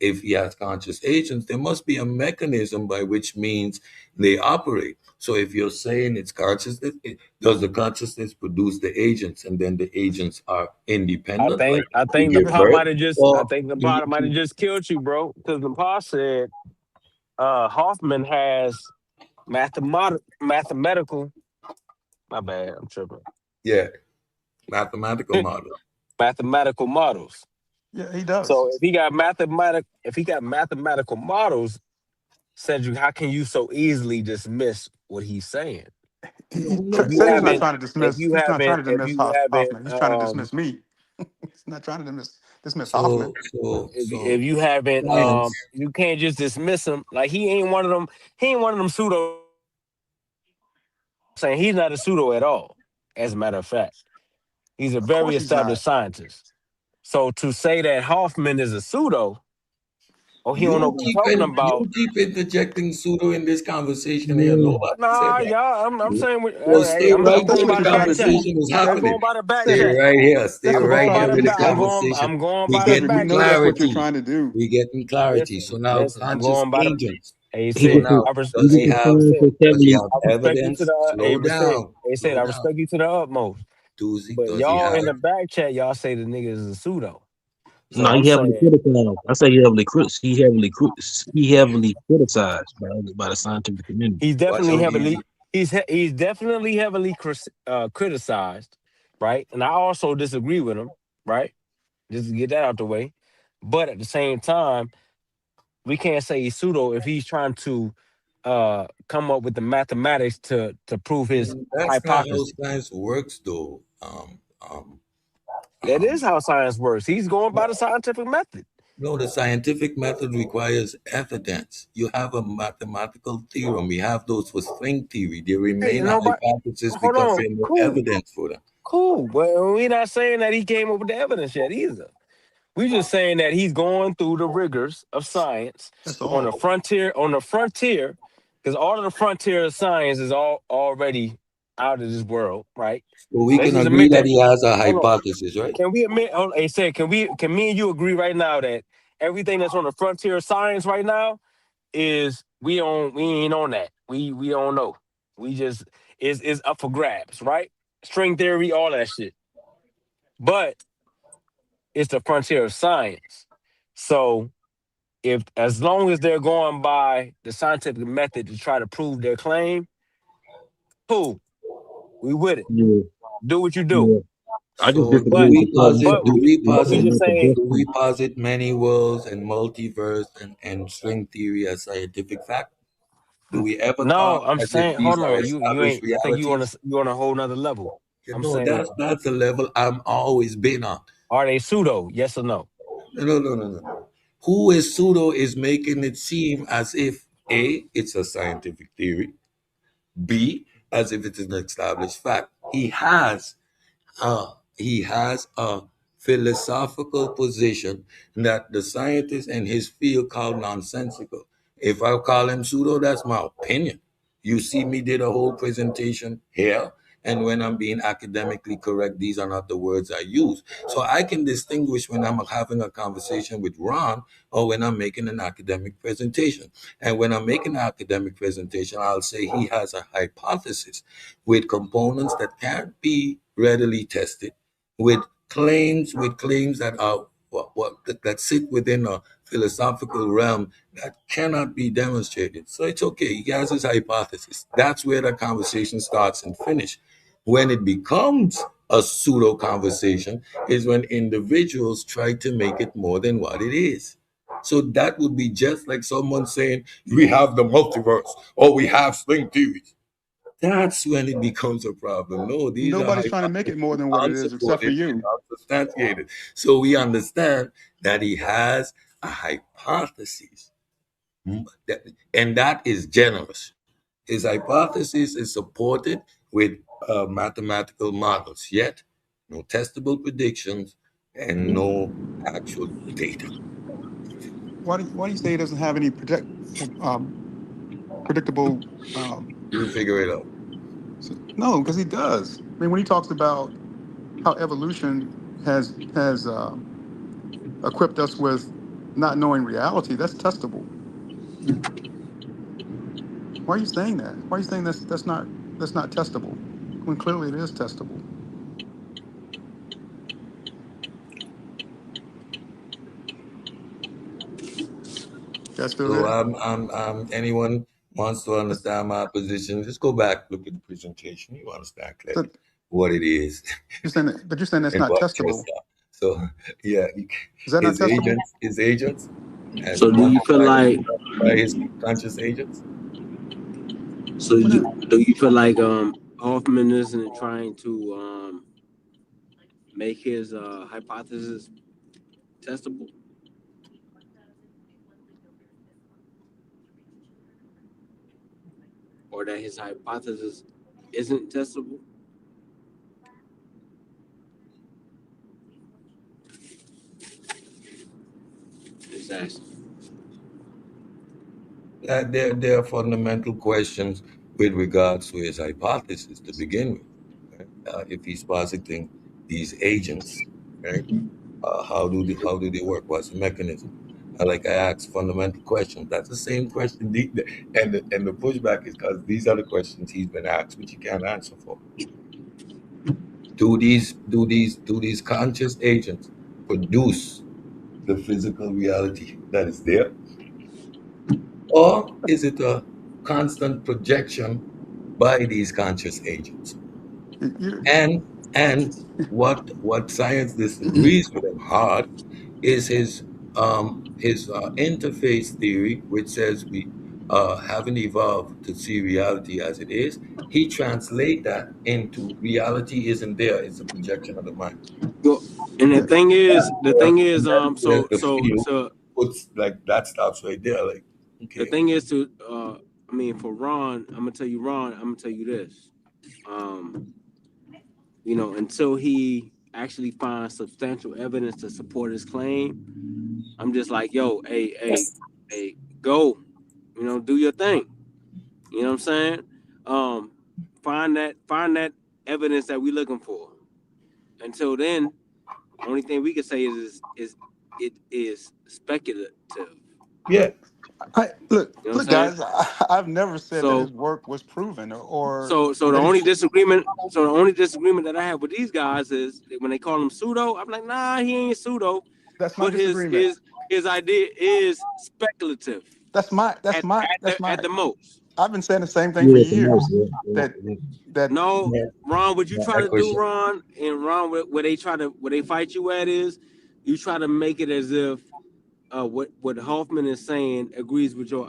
If he has conscious agents, there must be a mechanism by which means they operate. So if you're saying it's consciousness, does the consciousness produce the agents, and then the agents are independent, like I they think the give pot birth, might have just I or think the pot might have just killed you, bro. Because the pot said Hoffman has mathematical. My bad, I'm tripping. yeah, mathematical model. Mathematical models. Yeah, he does. So if he got mathematical models, Cedric, how can you so easily dismiss what he's saying? No, If no, you Cedric's not no. haven't, trying to dismiss. He's not trying to if dismiss you haven't, Hoffman. He's trying to dismiss me. He's not trying to dismiss Hoffman. if you haven't, Science. you can't just dismiss him. Like he ain't one of them. He ain't one of them pseudo. Saying he's not a pseudo at all. As a matter of fact, he's a Of very course he's established not. scientist. So to say that Hoffman is a pseudo, or he don't know You what he's keep talking you about. keep interjecting pseudo in this conversation here. Yeah. Nobody said Nah, that. y'all. I'm saying, So hey, stay That's right I'm there that's going where what by the you're the trying back to chat. do. conversation is I'm Cedric, happening. going by the back Stay chat. Cedric, right here. Stay that's I'm what you're right going trying by to here the with do. the back. Cedric, conversation. I'm going We by the Cedric, we getting back know chat. that's what you're clarity. trying to do. We getting clarity. So Listen, now listen. I'm conscious going by the. agents. Hey, He So was said now he does was he Hey, have referring to does he Kevin. have I respect you to evidence? the. Hey, Slow down. said Slow I down. respect you to the utmost. But Does he y'all have in the back chat, y'all say the nigga is a pseudo. So No, I'm he heavily saying criticized. I say he heavily criticized by the scientific community. he's what's definitely the heavily reason? he's definitely heavily criticized, right? And I also disagree with him, right? Just to get that out the way. But at the same time, we can't say he's pseudo if he's trying to come up with the mathematics to prove his That's not how hypothesis. science works, though. That is Um, how science works. He's going by the scientific method. no, the scientific method requires evidence. You have a mathematical theorem. We have those for string theory. They Hey, remain a nobody, hypothesis hold because on, there's no cool, evidence for them. cool. But we're not saying that he came up with the evidence yet either. We just saying that he's going through the rigors of science That's So, all. on the frontier, because all of the frontier of science is all already out of this world, right? so we Let's can just agree admit that that. he has a Hold on. hypothesis, right? Can we admit? Hey, say, can me and you agree right now that everything that's on the frontier of science right now is we ain't on that. We don't know. We just is up for grabs, right? String theory, all that shit. But it's the frontier of science. So if as long as they're going by the scientific method to try to prove their claim, cool, we with it. Yeah, Do what you do. yeah. I just So disagree But with the part you said but but we he just make a saying, difference. do we posit many worlds and multiverse and string theory as scientific fact? Do we ever no, talk I'm as if saying, these hold are on, you established ain't. I think realities? you on a whole nother level. You I'm know, saying, that's the level I'm always been on. are they pseudo? Yes or no? No. Who is pseudo is making it seem as if A, it's a scientific theory, B, as if it is an established fact. He has a philosophical position that the scientists in his field call nonsensical. If I call him pseudo, that's my opinion. You see me did a whole presentation here, and when I'm being academically correct, these are not the words I use. So I can distinguish when I'm having a conversation with Ron or when I'm making an academic presentation. And when I'm making an academic presentation, I'll say he has a hypothesis with components that can't be readily tested, with claims that are that sit within a philosophical realm that cannot be demonstrated. So it's okay. He has his hypothesis. That's where the conversation starts and finish. When it becomes a pseudo conversation is when individuals try to make it more than what it is. So that would be just like someone saying we have the multiverse or we have string theories. That's when it becomes a problem. No, these are Nobody's trying to make it more hypotheses, than what it is, except for unsupported and you. unsubstantiated. So we understand that he has a hypothesis, and that is generous. His hypothesis is supported with mathematical models, yet no testable predictions and no actual data. Why do you say he doesn't have any predictable? You figure it out. No, because he does. I mean, when he talks about how evolution has equipped us with not knowing reality, that's testable. Why are you saying that? Why are you saying that's not testable when clearly it is testable? That's still So there. anyone wants to That's, understand my position, just go back, look at the presentation. You understand so clearly what it is you're saying that's and not what tests testable. are. So yeah, Is that not testable? his agents, and So do you feel like by his conscious agents. What is, Hoffman isn't trying to make his hypothesis testable, or that his hypothesis isn't testable? Just asking. There are fundamental questions with regards to his hypothesis to begin with. Right? If he's positing these agents, right? How do they work? What's the mechanism? Like I asked fundamental questions. That's the same question, and the pushback is because these are the questions he's been asked, which he can't answer for. Do these conscious agents produce the physical reality that is there, or is it a constant projection by these conscious agents? you, And what science disagrees with him hard is his interface theory, which says we haven't evolved to see reality as it is. He translate that into reality isn't there; it's a projection of the mind. Well, and yeah, the Where, thing is, where the field puts like that stops right there. Like, the okay, thing is to, I mean, for Ron, I'm gonna tell you this. Um, until he actually finds substantial evidence to support his claim, I'm just like, yo, hey, go, do your thing. You know what I'm saying? Um, find that evidence that we're looking for. Until then, only thing we can say is it is speculative. yeah, I look, You know what I'm look, saying? guys. I've never said that So his work was proven or so that he's. the only disagreement that I have with these guys is when they call him pseudo, I'm like, nah, he ain't pseudo, That's my but his disagreement. his his idea is speculative That's my. That's at my. at That's the at my. the most. I've been saying the same thing for yeah, at the most, years. yeah, yeah, That yeah. that No, yeah, Ron, what you yeah, try that to do, question. Ron, and Ron, where they fight you at is, you try to make it as if what Hoffman is saying agrees with your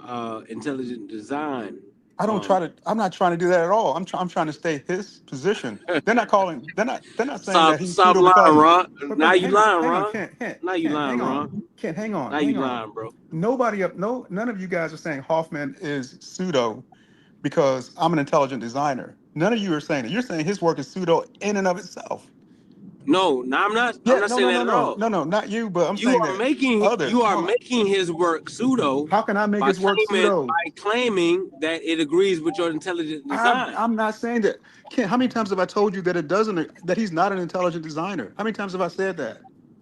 intelligent design. I don't try Um, to. I'm not trying to do that at all. I'm trying to stay his position. They're not calling. They're not saying that he's stop pseudo lying, because. Ron. Now But you lying, hang on, Ron. Kent, Kent, Now you Kent, lying, hang on, Ron. Kent, Now you hang on. lying, bro. Nobody up. No, none of you guys are saying Hoffman is pseudo because I'm an intelligent designer. None of you are saying it. You're saying his work is pseudo in and of itself. No, now I'm not. I'm Yeah, not no, saying no, that no, at no, all. no, no, not you, but I'm You saying are that making you others. are Hold on. making his work pseudo How can I make by his work claiming pseudo? that it agrees with your intelligent I'm design. I'm not saying that. Ken, how many times have I told you that it doesn't that he's not an intelligent designer? How many times have I said that?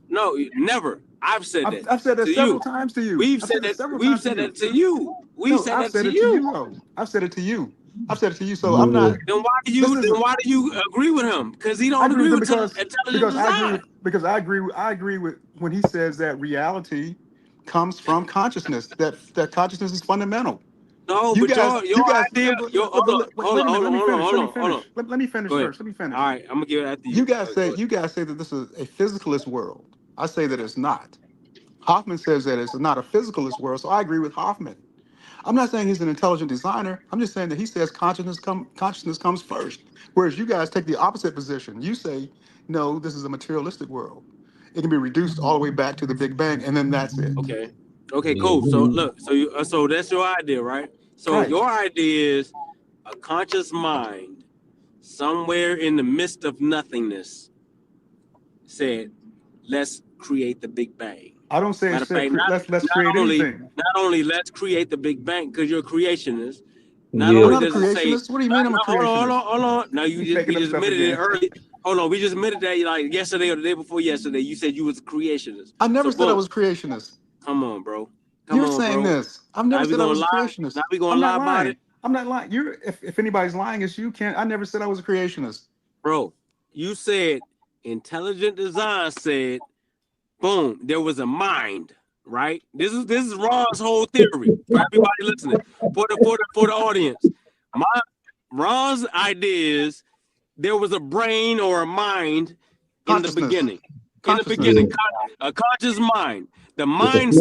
No, never. I've said that I've said that to several you. times to you. I've said it several We've times to said you. that to you. We No, said I've that said to it to you. you though. I've said it to you. I've said it to you. So I'm Yeah. not. Then This is. why do you agree with him? Because he I don't agree agree with him with intelligent because I agree design. with I agree with when he says that reality comes from consciousness. That consciousness is fundamental. No, You but guys, your you guys, idea, your wait a minute. Let me finish. Let me hold finish. on. Let me finish Go ahead. first. Let me finish. All right, I'm gonna give it after you. Go ahead. You guys say that this is a physicalist world. I say that it's not. Hoffman says that it's not a physicalist world, so I agree with Hoffman. I'm not saying he's an intelligent designer. I'm just saying that he says consciousness comes first, whereas you guys take the opposite position. You say, no, this is a materialistic world. It can be reduced all the way back to the Big Bang, and then that's it. Okay. Okay, Yeah, cool. So look, so that's your idea, right? So Right. your idea is a conscious mind somewhere in the midst of nothingness said, let's create the Big Bang. I don't say Matter of it said fact, let's create anything. not only let's create the Big Bang because you're a creationist. Not yeah. I'm only not a does it say, creationist. What do you mean I'm a creationist? hold on. Now He's we making up just stuff admitted it again. early. Hold on, we just admitted that like yesterday or the day before yesterday. You said you was a creationist. I never So said I boom, was a creationist. come on, bro. Come You're on, saying bro. this. I've never Now we said I gonna was a lie. creationist. Now we gonna I'm not lie about lying. it, I'm not lying. If anybody's lying, it's you. Can't. I never said I was a creationist. bro. You said intelligent design said, boom, there was a mind, right? This is Ron's whole theory for everybody listening, for the audience. Ron's idea is there was a brain or a mind in the Consciousness. beginning. In the Consciousness. beginning, a conscious mind. The Just mind.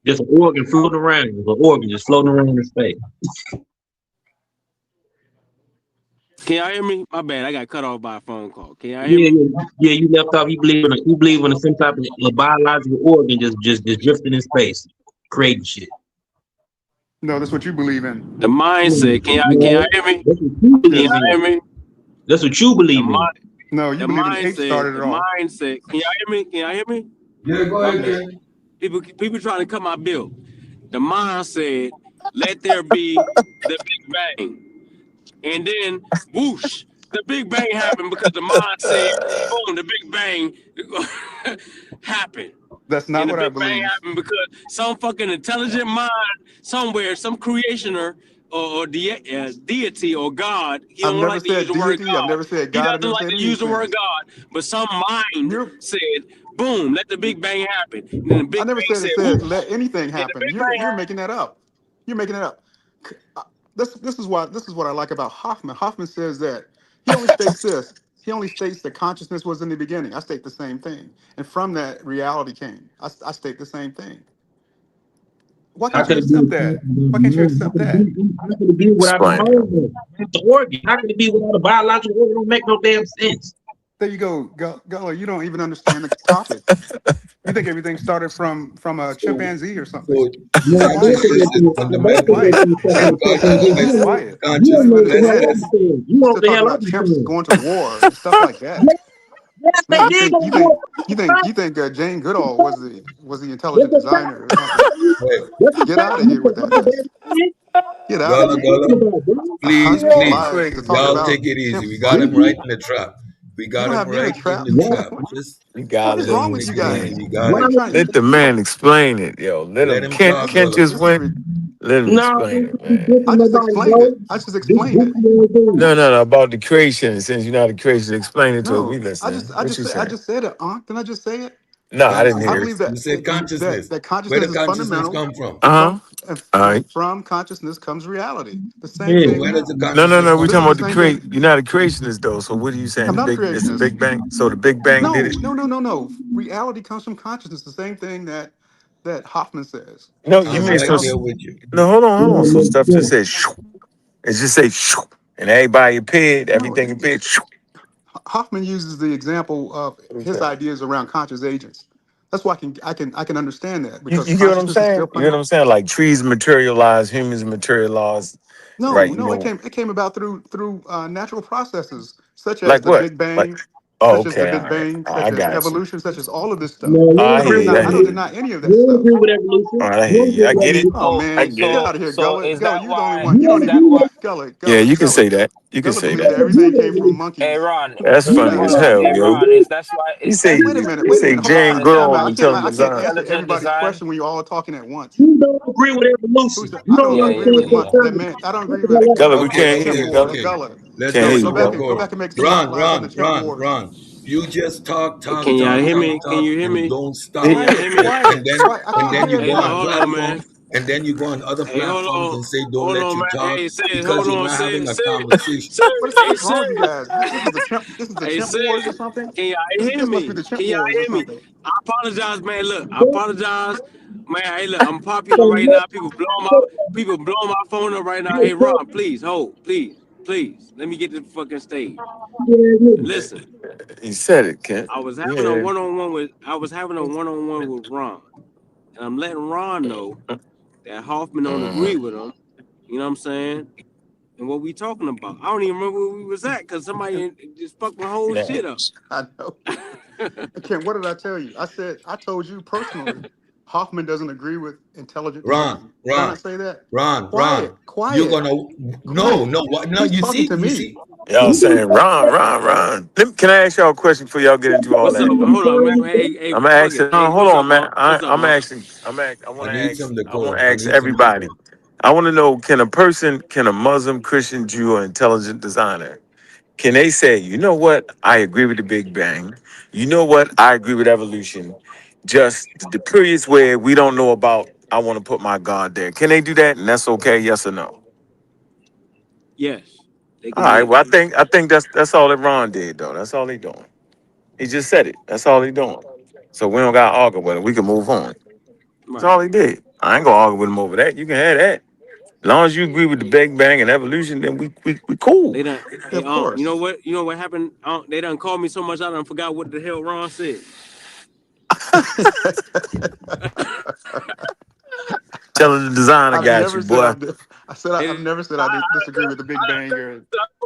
just an organ floating around. An organ just floating around in space. Can y'all hear me? My bad. I got cut off by a phone call. Can y'all hear Yeah, me? yeah. You left off. You believe in some type of biological organ just drifting in space, creating shit. No, that's what you believe in. The mindset. Can y'all hear me? That's what you Can believe y'all hear in. me? That's what you believe in. No, you The believe in the ape started it all. mindset. Can y'all hear me? Can y'all hear me? Yeah, go My ahead, bad. King. People trying to cut my bill. The mind said, let there be the Big Bang. And then, whoosh, the Big Bang happened because the mind said, boom, the Big Bang happened. That's not And the what I Big Bang believe. happened because some fucking intelligent mind somewhere, some creationer or deity or God, he I've don't never like to use said the word deity. I've God. never said He God. I've doesn't never like said to use the anything. word God, but some mind You're, said, boom, let the Big Bang happen. And then the Big I never Bang said it said, said whoosh. let anything And the happen. Big Bang You're happened. making that up. You're making it up. This is what I like about Hoffman. Hoffman says that he only states this. He only states that consciousness was in the beginning. I state the same thing, and from that reality came. I state the same thing. Why How can't you could it accept be? that? Why can't you How accept could it that? be? How could it be without the Explain. mind? Without the organ? How could it be without a biological organ? It don't make no damn sense. There you go, Gullah. You don't even understand the topic. You think everything started from a So, chimpanzee or something. so No, Be I don't quiet. think consciousness that is you. I don't Be think fundamental. that quiet. you So fucking Be consciousness, quiet. You You don't don't know even what the hell consciousness. I'm understand. saying. You You know what still the talking hell about I'm chimps saying. going to war and stuff like that. Yes, yes, No, they you did think go you to think war. Jane Goodall was the That's intelligent a fact. designer or something. Hey, That's a Get fact. out of You here with that forgot mess. that. Get out of Gullah, here. Gullah, please, Hundreds of please, lives to talk y'all about take it easy. We chimps got him fighting. right in the trap. We You got don't him have you in a right in trap. the trap. Just You gotta What is let wrong him with you take it easy. guys? explain. We got Why are you him. trying Let to? the man explain it, yo. Let Let him. him Kent talk, Kent Gullah. just This is went. Let him No, explain this it, man. is I just nobody, explained it. bro. I just This explained it. No, no, about the creation. Since you're not a creation, explain it to us. We No, listening. What you I saying? just said it. Didn't I just say it? No, I didn't I hear Consciousness. it. believe You that said consciousness. that Where consciousness the is consciousness fundamental, come from? Uh huh. All and right. from consciousness comes reality. The same Yeah. So thing where does now. the No, no, consciousness no. We come This talking is the about from? the same thing. create. You're not a creationist though. So what are you saying? I'm The not a big. It's the creationist. Big Bang. So the Big Bang did No, it. no. Reality comes from consciousness. The same thing that Hoffman says. No, He you says I'm missed right those. there reality. with you. No, hold on. So stuff just Yeah. says. Shoo. It just say. Shoo. And everybody appeared. No, Everything appeared. Shoo. Hoffman uses the example of What is his that? ideas around conscious agents. That's why I can understand that because You get what I'm consciousness is still saying? You get what fundamental. I'm saying? Like trees materialize, humans materialize, right? You No, know, it came about through natural processes such as like the what? Big Like, Bang, oh, such as the okay, all Big right. Bang, I such as got you. evolution, such as all of this stuff. No, you don't I I hear agree don't with you. I I hear don't you. evolution. deny any of You that don't stuff. agree with evolution. All right, I You hear don't you. agree I with get it. Oh evolution. I man, get get it. out of here, So Gullah. is Gullah, that you're the only why? one. You You don't don't Is even that agree with why? Yeah, you can Gullah. say that. You can Gullah say believes that. that You don't agree everything with came from evolution. Hey monkeys. Ron, That's Get You out of funny here as hold with on. that. hell, Hey yo. Ron, is that's why? You Is say that Wait a minute. Wait you a say minute. Hold on. Jane Ron? Is that Time Goodall out. why intelligent I can't design. answer intelligent everybody's design? question when you're all talking at once. You don't agree with Who's evolution. that? You I don't don't Yeah, agree yeah, understand with yeah. that science. man. I don't What agree the with hell that up? Gullah, we Gullah Okay, on the can't hear chimp you, okay, war. Gullah. okay. Gullah. Let's Can't go. hear Go you, So back Gullah. and go. make some smart Ron, lies on the Ron, chimp Ron, wars. Ron. You just talk, Hey, talk, can y'all talk, hear talk, me? Can talk, you hear and me? don't Can stop. y'all Quiet, hear me? And quiet, then quiet. I and can't then hear you a Hey, go on look, a thing. hold on, platform man. and then you go on other Hey, platforms and say don't hold let on, you man. talk Hey, says, because hold you're on, not having says, a says, conversation. says, What hey, is wrong with you says, guys? This is the chimp. This is the hey, chimp wars or says, something. can y'all hear This must be me? the chimp Can y'all wars or hear me? something. I apologize, man. Look, I apologize, man. Hey, look, I'm popular right now. People blowing my phone up right now. Hey, Ron, please hold, please. Let me get to the fucking stage. Listen, You said it, Kent. I was having a Yeah. one-on-one with Ron, and I'm letting Ron know that Hoffman don't Uh-huh. agree with him. You know what I'm saying? And what we talking about? I don't even remember where we was at because somebody just fucked my whole Yeah. shit up. I know. Ken, what did I tell you? I said I told you personally. Hoffman doesn't agree with intelligent Ron, design. Did I Ron, not say that? Ron, Quiet, you're quiet, gonna no, quiet. no, what? No, He's you talking see, to you me. see. Y'all saying, Ron. Can I ask y'all a question before y'all get into all What's up? that, though? Hold on, man. Hey, I'm gonna fuck ask it. it. No, Hey, hold what's up, on, man. Unc? What's up, I'm Unc? asking. I I want to need some ask. I want decorum. to I ask need some everybody. decorum. I want to know: can a Muslim, Christian, Jew, or intelligent designer, can they say, you know what? I agree with the Big Bang. You know what? I agree with evolution. Just the periods where we don't know about. I want to put my God there. Can they do that? And that's okay. Yes or no? Yes, they All can do right. that. Well, I think that's all that Ron did, though. That's all he doing. He just said it. That's all he doing. So we don't got to argue with him. We can move on. That's Right. all he did. I ain't gonna argue with him over that. You can have that. As long as you agree with the Big Bang and evolution, then we cool. They done. Yeah, Hey, of Unc. You know course. what? You know what happened? Unc, they done called me so much I done forgot what the hell Ron said. Telling the designer I've got never you, said boy. I said I've Hey, never said I disagree with the Big Bang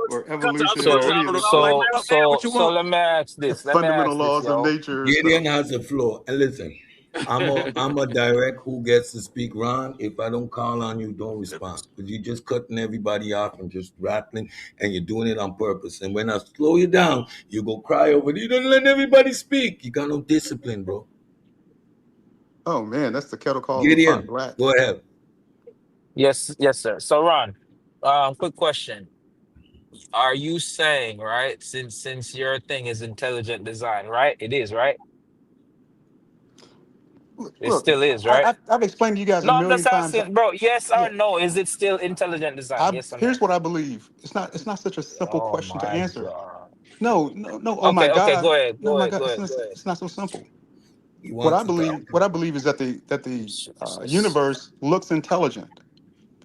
or evolution or So any of this stuff. so what so you so want? let me ask this. Let me Fundamental ask this, laws of yo. nature Gideon stuff. has the floor. And listen, I'm a direct who gets to speak. Ron, if I don't call on you, don't respond. Because you're just cutting everybody off and just rattling, and you're doing it on purpose. And when I slow you down, you go cry over it. You don't let everybody speak. You got no discipline, bro. Oh man, that's the kettle calling the pot Gideon, black. go ahead. Yes, sir. So Ron, quick question. Are you saying, right, since your thing is intelligent design, right? It is, right? It Look, still is, right? I've explained to you guys a No, I'm million just times. asking, bro, yes Yeah, or no? Is it still intelligent design? Yes or here's no? what I believe. It's not such a simple Oh question to my answer. God. No. Oh my Okay, God. go ahead, No, go my ahead, God. go It's ahead, not, go ahead. it's not so simple. He wants to talk. What I believe is that the Jesus. universe looks intelligent,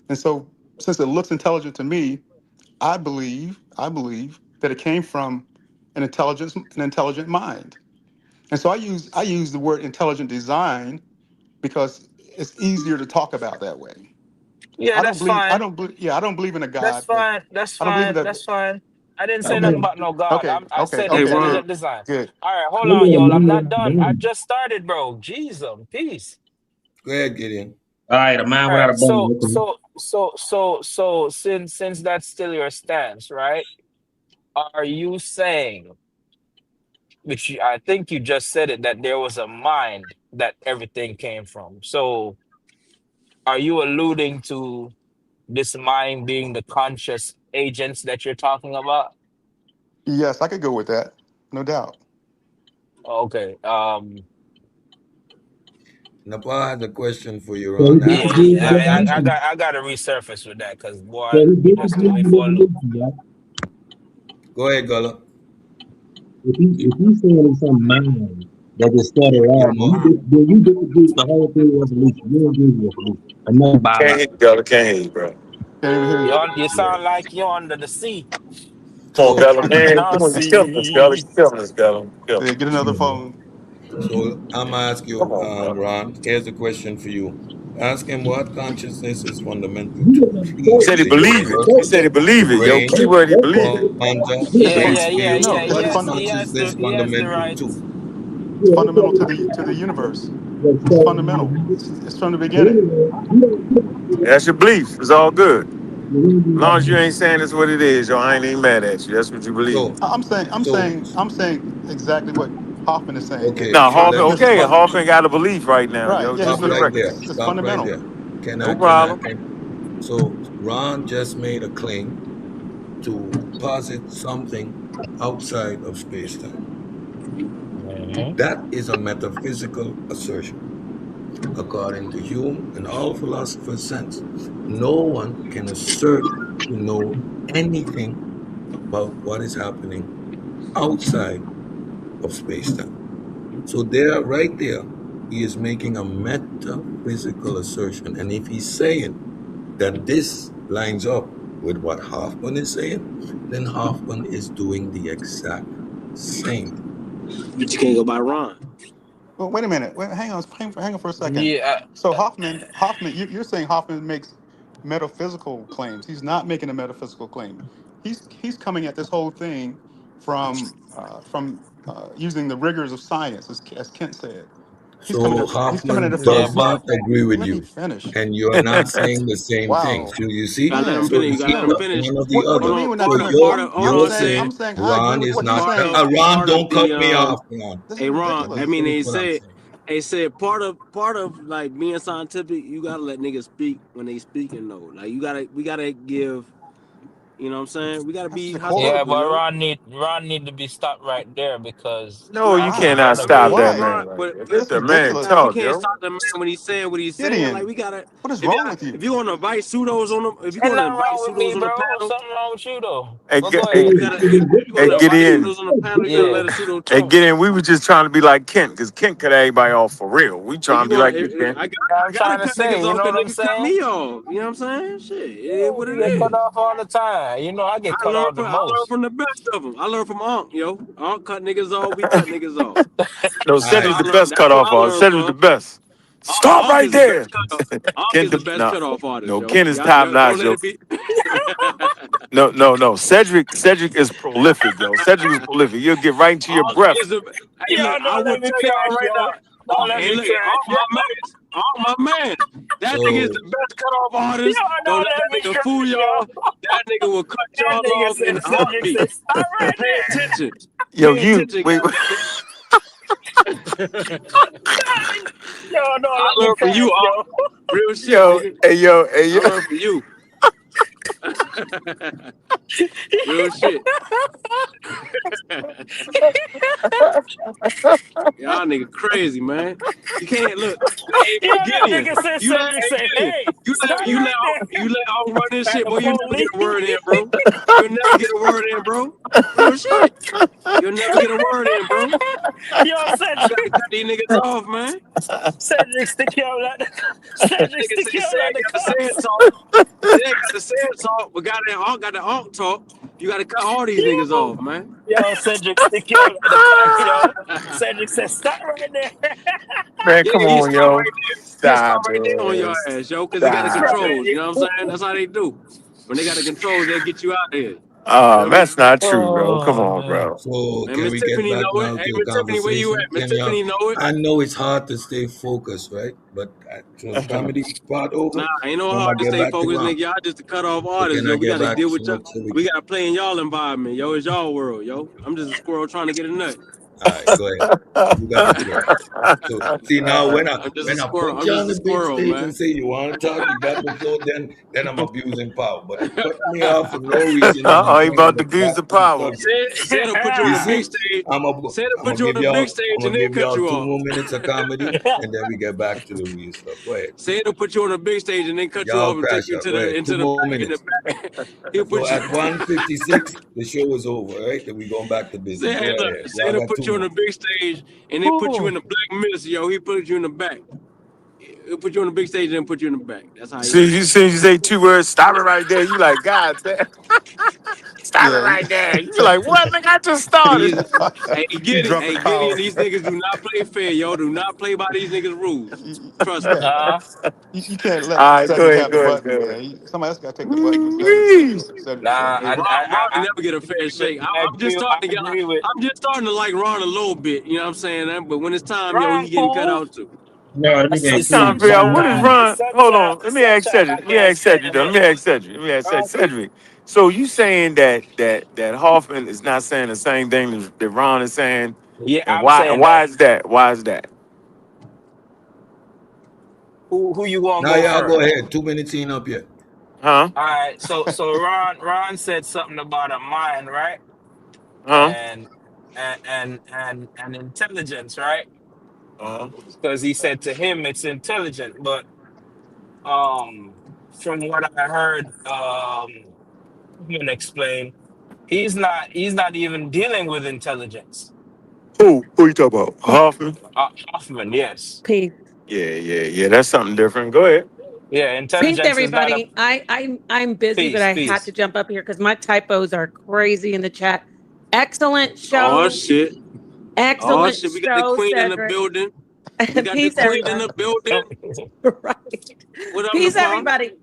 and so since it looks intelligent to me, I believe that it came from an intelligent mind. And so I use the word intelligent design because it's easier to talk about that way. Yeah, that's I fine. don't believe yeah, I don't believe in a That's God that fine. That's I don't believe in fine. that. That's fine. I didn't say Okay. nothing about no God. Okay, I okay, said Hey, okay, Ron. good, intelligent design. good. All right, hold on, y'all. I'm not done. I just started, bro. Jesus, peace. Go ahead, Gideon. All right, a mind All without a right. brain. So, Okay. so, so, so, so, since that's still your stance, right? Are you saying, I think you just said it, that there was a mind that everything came from? So, are you alluding to this mind being the conscious agents that you're talking about? Yes, I could go with that, no doubt. Okay. Nepal has a question for you, So he Ron. Yeah, Ask him disagrees with what I conscience. evolution. got to resurface with that because So boy, he you just threw disagrees me with for a loop. evolution, right? Go ahead, Gullah. If he's saying it's some mind that just started Your out, mom. then you disagree with the whole theory of evolution. You don't agree with evolution. Another Can't biology. hear you, Bella. Can't hear you, bro. Can't even hear you. You sound like you're under the sea. Come on, So Bella, man. No Come on, you're killing us, Bella. sea. You're killing us, Bella. Yeah, get another phone. I'm gonna ask Come you, on, bro. Ron. Here's a question for you. Ask him what consciousness is fundamental You to. just He Is said he it believe it. universal, He said he the believe it. Yo, brain, keyword, he believe it. quanta, Yeah, or It's its yeah, yeah, field? yeah, no, What is he consciousness has the fundamental right. to? it's fundamental to the universe. It's fundamental. It's from the beginning. That's your belief. It's all good. As long as you ain't saying it's what it is, yo, I ain't even mad at you. That's what you believe. So, so I'm saying exactly what Hoffman is saying. That okay. Now, So Hoffman, let me okay, Hoffman got a belief right now, right. yo, Yeah, just stop for the right record. there. it's Stop right fundamental. there. Can No I? Can I? problem. Can so Ron just made a claim to posit something outside of space time. Mhm. That is a metaphysical assertion. according to Hume and all philosophers since. No one can assert to know anything about what is happening outside of space-time. So there, right there, he is making a metaphysical assertion. And if he's saying that this lines up with what Hoffman is saying, then Hoffman is doing the exact same. But you can't go by Ron. Well, wait a minute. Wait, hang on for a second. Yeah, So Hoffman, you're saying Hoffman makes metaphysical claims. He's not making a metaphysical claim. He's coming at this whole thing from using the rigors of science, as Kent said. So He's coming at Hoffman this whole. yeah, does Hold but not on. agree with Let me you, finish. and you're not saying the same thing. Wow, So you You see, gotta let him man, so finish. you You gotta see, let him man. finish. one or the What do Hold you other. mean on. we're So not Part of gonna? part of hold on. I'm saying saying I agree Ron with is what he's not. Part of saying. Ron, part of don't cut the me off, Ron. This is hey Ron. Let I me ridiculous. mean, finish what I'm saying. they said part of like being scientific. You gotta let niggas speak when they speaking though. Like we gotta give. You know what I'm saying? We gotta That's be yeah, decorum. hospitable, but yo. Ron need to be stopped right there because No, Nah, you Hoffman Why? cannot don't I agree stop mean, with that you. Why? Ron, man right but there. but Let This is the but man ridiculous. nah, we talk, can't yo. stop the man when he's saying what he's saying. Like Gideon, we gotta, what is if wrong y'all, with you? if you want to invite pseudos on the, if you Ain't want to nothing invite wrong with me, pseudos on the bro. panel, Something wrong with you though. Hey, But get, go hey, ahead. you gotta, if you want hey, to get invite in. pseudos on the panel, you gotta Yeah. let a pseudo Hey, talk. get in. We were just trying to be like Kent, because Kent cut everybody off for real. We If trying you to be want, like you, Kent. I I'm gotta trying to cut niggas say, you off know because what I'm niggas cut saying? me off. You know what I'm saying? Shit, it is Yeah, what you it get cut is. off all the time. You know, I get cut off the I learn most. from the best of them. I learn from Unc, yo. Unc cut niggas off. We cut niggas off. No, All That's right. what Cedric I the learned. best That's cut who off I artist. learned Cedric the from. best. Stop Unc right is the there. best cut. Unc is Kent, the best no, cut off artist, no, yo. Kent is Y'all top notch, don't let yo. it be. No, no, no. Cedric is prolific, yo. Cedric is prolific. You'll get right into your Unc breath. is the. Hey, Yo, look, I don't will let me tell y'all crash, right yo. now. Don't Unc, let hey, me look, crash, yo. Unc, my man. That nigga is So the best cut off Yo, artist. Don't don't let let that me nigga fool crash, yo. y'all. That nigga will cut That y'all nigga off in said, a Cedric heartbeat. said, stop right Pay there. attention. Yo, Pay you attention, wait. goddamn Yo, don't I let me learned from you, crash, yo. Unc. Real shit, Yo, nigga. hey, yo, hey, I yo. learned from you. Real shit. Y'all nigga crazy, man. You can't look. Hey, Yo, that Gideon. nigga said, Cedric said, Gideon. hey, stop right there. You let Unc run this At shit, the boy. You never get police. a word in, bro. You'll never get a word in, bro. Real shit. You'll never get a word in, bro. Yo, You Cedric. gotta cut these niggas off, man. Cedric, stick you out at the, Cedric, Nigga stick say you out at the got the sand cops. talk. Say got the sand talk, but got the Unc talk. You gotta cut all these niggas Yo, off, man. yo, Cedric, stick you out at the cops, yo. Cedric said, stop right there. Man, Yeah, come he'll on, stop yo. right there. He'll stop Stop right there on your it. ass, yo, because he got the Stop Stop right it. controls. there. You know what I'm saying? That's how they do. When they got the controls, they get you out of here. You feel me? That's not true, bro. Come Oh, on, man. bro. So And can Miss we get Tiffany back know it. now Hey, to the Miss Tiffany, where you conversation? at? Miss Can you? Tiffany know it. I know it's hard to stay focused, right? But so the comedy part over. Nah, ain't no Can hard I to get stay back to focused, Ron? nigga. Y'all just the cut off So artists, can yo. I We get gotta back deal with y'all. so we We can? gotta play in y'all environment, yo. It's y'all world, yo. I'm just a squirrel trying to get a nut. All right, go ahead. You got the floor. So see now I'm just a when I squirrel. put I'm you just on a the big squirrel, stage man. and say you want to talk, you got the floor. Then I'm abusing power. But you cut me off for no reason and I'm Oh, you trying to about to get abuse back the to the power. subject. Said will put you on You the big see, stage. I'm Said will gonna put you on give the big y'all stage I'm and gonna then give cut y'all you two off. more minutes of comedy and then we get back to the real stuff. Go ahead. Said will put you on the big stage and then cut you Y'all off and take crash you out. Go ahead. into Two the more back in the minutes. back. He'll So put you. at 1:56, the show is over, right? Then we going back to business. Said, Go hey, look, ahead. Y'all said will got put two you on more. the big stage and then put you in Ooh. the black mist, yo. He put you in the back. He'll put you on the big stage and then put you in the back. That's how he See, do. you see, you say two words. Stop it right there. You like God. Stop it Yeah, right there. You be like, what? Nigga, I just started. He's, drunk hey, with Gideon, power. these niggas do not play fair, yo. Do not play by these niggas' rules. You Trust me. can't. Uh, You can't All let right, go Cedric ahead, have the go ahead, button, go ahead. man. Somebody else got to take the button for Woo-wee. Cedric nah, show. Hey, Ron can never get a fair shake. I'm just I starting to get. agree with I'm just starting to like Ron a little bit. You know what I'm saying? But when it's time, yo, Ron he getting cut Cool. out too. No, that I nigga see ain't cool. trying to figure out sunshine. what is The Ron. Hold sunshine. on. The Let me ask sunshine Cedric. Let me I can't ask Cedric. stand Though. Let it. me ask Cedric. Let me ask Ron Cool. Cedric. So you saying that Hoffman is not saying the same thing that Ron is saying, Yeah, and I'm why? saying And that. why is that? Why is that? Who you gonna Now go y'all go first? ahead. 2 minutes in up here. Huh? All right. So Ron said something about a mind, right? Huh? And and intelligence, right? because he said to him it's intelligent. But from what I heard, Hoffman explain, he's not even dealing with intelligence. Who you talk about? Hoffman? Hoffman, yes. Peace. Yeah. That's something different. Go ahead. Yeah, Peace, intelligence is not a everybody. I'm busy, but peace, I had to peace. jump up here because my typos are crazy in the chat. Excellent Oh show. shit. Oh Excellent shit. We got the show, queen in the Cedric. building. We got the Peace, queen in everybody. the building. Right. What up, Peace, Nepal? everybody.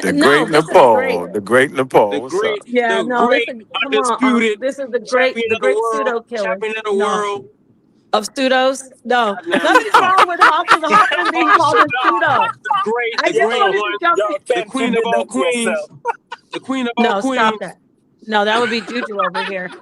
The No, great this is great. Nepal. The great Nepal. The What's up? great, Yeah, the no, this great, is come on. undisputed This is champion the of the great world, pseudo killer. champion of the No, world. of pseudos. No, Goddamn nothing's Nepal. wrong with Hoffman being called a pseudo. Great, I The just great y'all, wanted to one, jump in. y'all the can't queen of forget all that to queens, yourself. the queen of all No, stop queens. that. No, that would be Juju over here.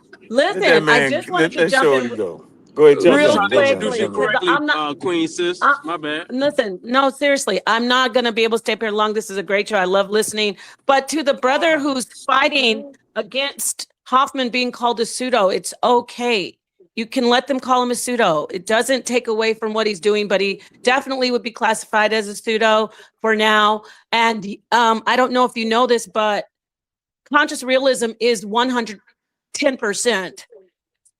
Let that Listen, I man, just wanted to let jump Shorty in go. Go ahead, We jump just real in. trying to Jump in. introduce quickly you Jump in. because correctly, I'm not. Queen sis. My bad. Listen, no, seriously, I'm not going to be able to stay up here long. This is a great show. I love listening. But to the brother who's fighting against Hoffman being called a pseudo, it's okay. You can let them call him a pseudo. It doesn't take away from what he's doing, but he definitely would be classified as a pseudo for now. And I don't know if you know this, but conscious realism is 110%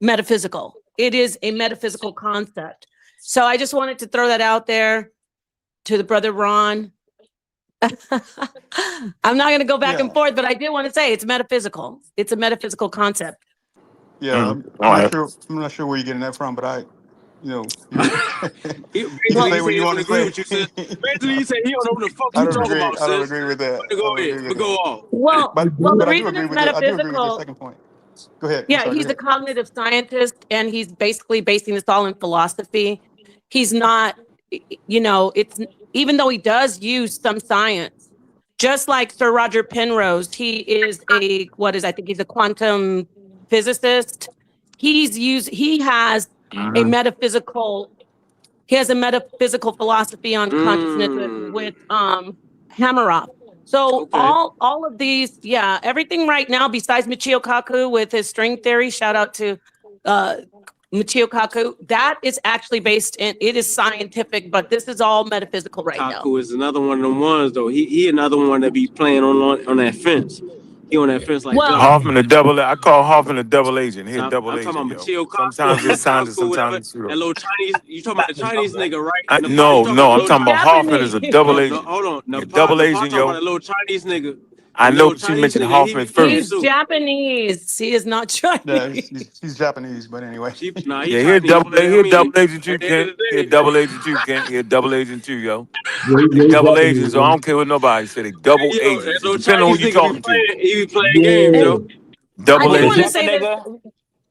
metaphysical. It is a metaphysical concept. So I just wanted to throw that out there to the brother Ron. I'm not going to go back and Yeah, forth, but I do want to say it's metaphysical. It's a metaphysical concept. yeah. I'm All not right. sure. I'm not sure where you're getting that from, but you you can Well, Basically, he say what said you he want don't to agree say. with you, sis. Basically, he said he don't know what the fuck I you don't talking agree. about, I don't sis. agree with that. But I go don't ahead. agree with But go that. off. well, But the I do reason agree it's with I do agree with your metaphysical, second point. Go ahead. I'm yeah, sorry. Go he's a ahead. cognitive scientist and he's basically basing this all in philosophy. He's not, it's even though he does use some science, just like Sir Roger Penrose, he is I think he's a quantum physicist. He has a Mhm. metaphysical He has a metaphysical philosophy on consciousness Mm, with Hameroff. So okay. all of these, yeah, everything right now besides Michio Kaku with his string theory, shout out to uh Michio Kaku, that is actually it is scientific, but this is all metaphysical right now. Kaku is another one of them ones though. He another one that be playing on that fence. He on that fence like Well, God. Hoffman a double. I call Hoffman a double agent. He a So double I'm talking agent, about yo. Michio Sometimes Kaku, it's scientist, Kaku, whatever. sometimes it's pseudo. That little Chinese. You talking about the Chinese nigga, right? Nepal, you No, talking about no, the I'm little talking about Chinese? Hoffman is a double No, no, agent. hold on. He a Nepal, double Nepal agent, talking about yo. the little Chinese nigga. I The know, little but you Chinese mentioned nigga, he Hoffman be playing he's first. too. Japanese. He is not Yeah, Chinese. he's Japanese, but anyway. Nah, he Yeah, Chinese, but he I a mean, double agent too, at the end of Kent. the He a day, double agent too, Kent. He a double agent too, yo. Yeah, They he's double Japanese, agents, so I don't care what nobody say. They double yo, that agents. It little depends on who Chinese you nigga talking to. he be playing games, And yeah. yo. I Double do Who, the want to agents. Japa say this nigga? Who,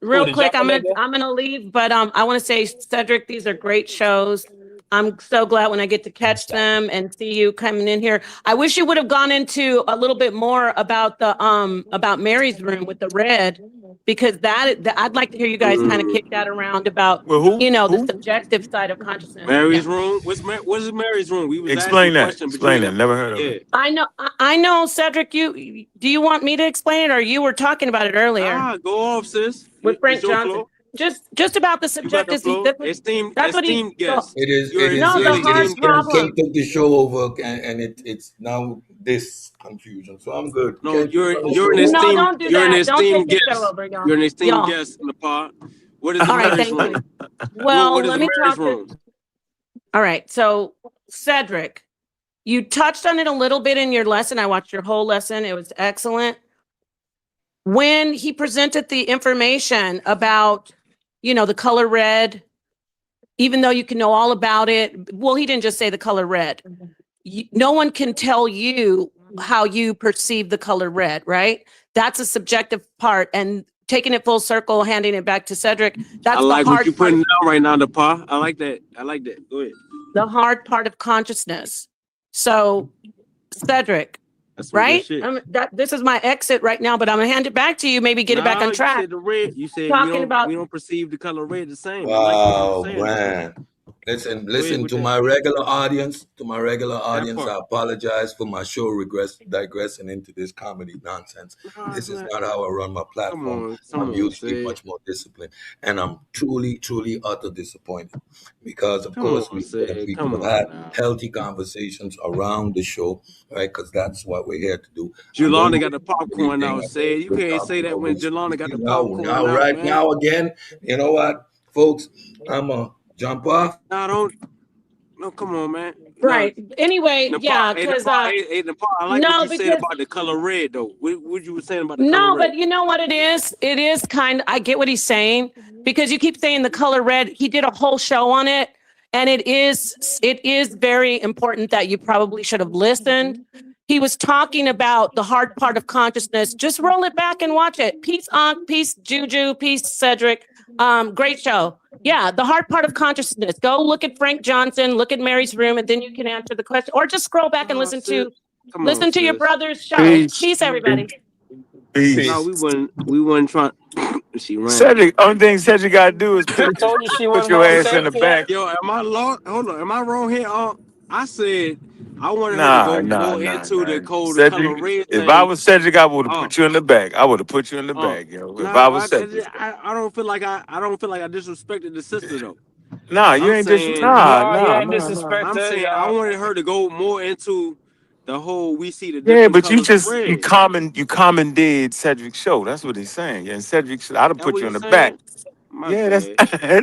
real the quick. Japa nigga? I'm gonna leave, but I want to say, Cedric, these are great shows. I'm so glad when I get to catch Stop. them and see you coming in here. I wish you would have gone into a little bit more about about Mary's room with the red, because I'd like to hear you guys kind of Mm. kick that around about Well, who? the Who? subjective side of consciousness. Yeah. Mary's room. What is Mary's room? We was asking Explain that. questions, but you Explain ain't that. got. Never heard of Yeah. it. I know, Cedric. Do you want me to explain it, or you were talking about it earlier Go off, sis. with It's Frank your Johnson? floor. Just about the You got the subjective. floor. Esteemed, That's what he. esteemed guest. It is No, You're an the it hard is esteemed guest. Ken problem. took the show over and it's now this confusion. So I'm good. No, Ken, you're run the you're an show. No, esteemed don't do you're an that. Don't take esteemed the show guest. over, y'all. You're an esteemed Y'all. guest in the pod. What is the All right, Mary's thank room? you. Well, What is let the me Mary's talk to. room? All right, so Cedric, you touched on it a little bit in your lesson. I watched your whole lesson. It was excellent. When he presented the information about, the color red, even though you can know all about it, well, he didn't just say the color red. No one can tell you how you perceive the color red, right? That's a subjective part. And taking it full circle, handing it back to Cedric, I that's the like what hard you part. putting down right now, the pod. I like that. Go ahead. The hard part of consciousness. So, Cedric, That's some right? good shit. This is my exit right now, but I'm gonna hand it back to you. Maybe get it back on You track. said the red. You said Talking about we don't perceive the color red the same. I like what Wow, you're saying. man. Listen, Go ahead listen with to that. my regular audience. To my regular That audience, I part. apologize for my show digressing into this comedy nonsense. No, it's This is not. not how I run my platform. Come I'm on, usually said. much more disciplined, and I'm truly, truly utter disappointed because, of Come course, on, said. we could Come have on had now. healthy conversations around the show, right? Because that's what we're here to do. And don't Jelani got the believe popcorn everything out, I say. said. You We're can't say talking that about when loose. Jelani got the You know, popcorn now, out, right man. now, again, you know what, folks? I'm gonna jump off. Nah, don't. No, come on, man. Nah, Right. Anyway, Nepal. yeah, Hey, because Nepal. Hey, Nepal. I like what no, you said because about the color red, though. What you were saying about the color no, red? but you know what it is? It is kind of, I get what he's saying because you keep saying the color red. He did a whole show on it. And it is very important that you probably should have listened. He was talking about the hard part of consciousness. Just roll it back and watch it. Peace, Ankh, peace, Juju, peace, Cedric. Great show. Yeah, the hard part of consciousness. Go look at Frank Johnson, look at Mary's room, and then you can answer the question. Or just scroll back and Nah, sis. Come on, listen to your sis. brother's show. Peace. Peace, everybody. No, Peace. we wasn't trying. She ran. Cedric, only thing Cedric got to do is She told you she put wasn't your gonna ass in say the Kent. back. Yo, am I lost? Hold on. Am I wrong here? I said I wanted her to Nah, go nah, more nah, into nah. the color Cedric, red if I thing. was Cedric, I would have Oh, put you in the back. I would have put you in the oh. back, yo. If I Nah, was Cedric. I don't feel like I don't feel like I disrespected the sister though. Nah, you I'm ain't just saying nah, No, you nah, ain't nah, nah. disrespect I'm her, saying I y'all. wanted her to go more into the whole we see the Yeah, different but colors of red. you commandeered Cedric's show. That's what he's saying. Yeah, and Cedric should I'd have That put what you in you the back. saying? My Yeah, that's bad.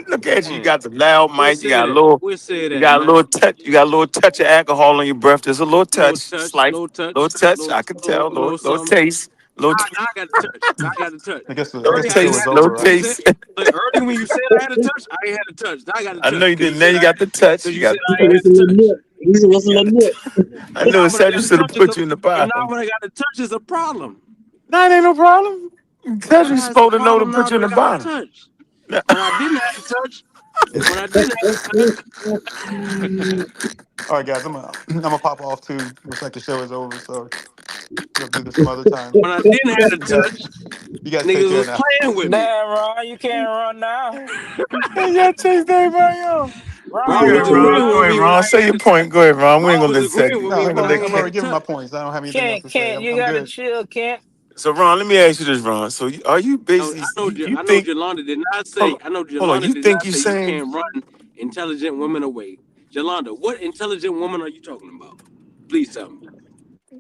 look at you. You Damn. got the loud We'll mic, say that. We'll say you that, got a man. little touch, you got a little touch of alcohol on your breath. There's a little Little touch, touch, slight little touch. I can tell, little little something. taste, little Now I got to touch. Now I got to touch. I guess little the Earlier I show ain't is taste, had to over, little touch. When you right? said taste. like earlier when you said I had to touch, I ain't had to touch. Now I got to I know touch you because didn't. Now you got the touch. because You you said got He I said, ain't "What's had a to little touch. nip?" He said, "What's a you got little the nip?" I But now know when I Cedric got to should have touch is put a you in the but now bottom. when I got to touch is a problem. Nah, it ain't no problem. Cedric's Nah, it's a supposed to know to problem now put you in that the I got to bottom. touch. When I didn't have to touch, when I didn't All right, guys, I'm gonna pop off too. Looks like the show is over, so we'll do this some other time. when I didn't have to You guys, touch, you guys take niggas care was now. playing with me. Damn, Ron, you can't run now. Hey, y'all chase everybody else. Ron, Go Ron you ahead, was gonna Ron. agreeing Go with ahead, me run? when Ron. I Say ain't had your to touch. point. Go ahead, Ron. We ain't Ron gonna was let agreeing Cedric. with No, me We ain't I've gonna when let I already, ain't I've had already to given my touch. points. I don't have anything else Kent, to say. Kent, you I'm got to good. chill, Kent. So Ron, let me ask you this, Ron. So are you No, basically you I know think Jolanda did not say. hold I know hold on, Jolanda you did think not you say you saying can't run intelligent women away. Jolanda, what intelligent woman are you talking about? Please tell me.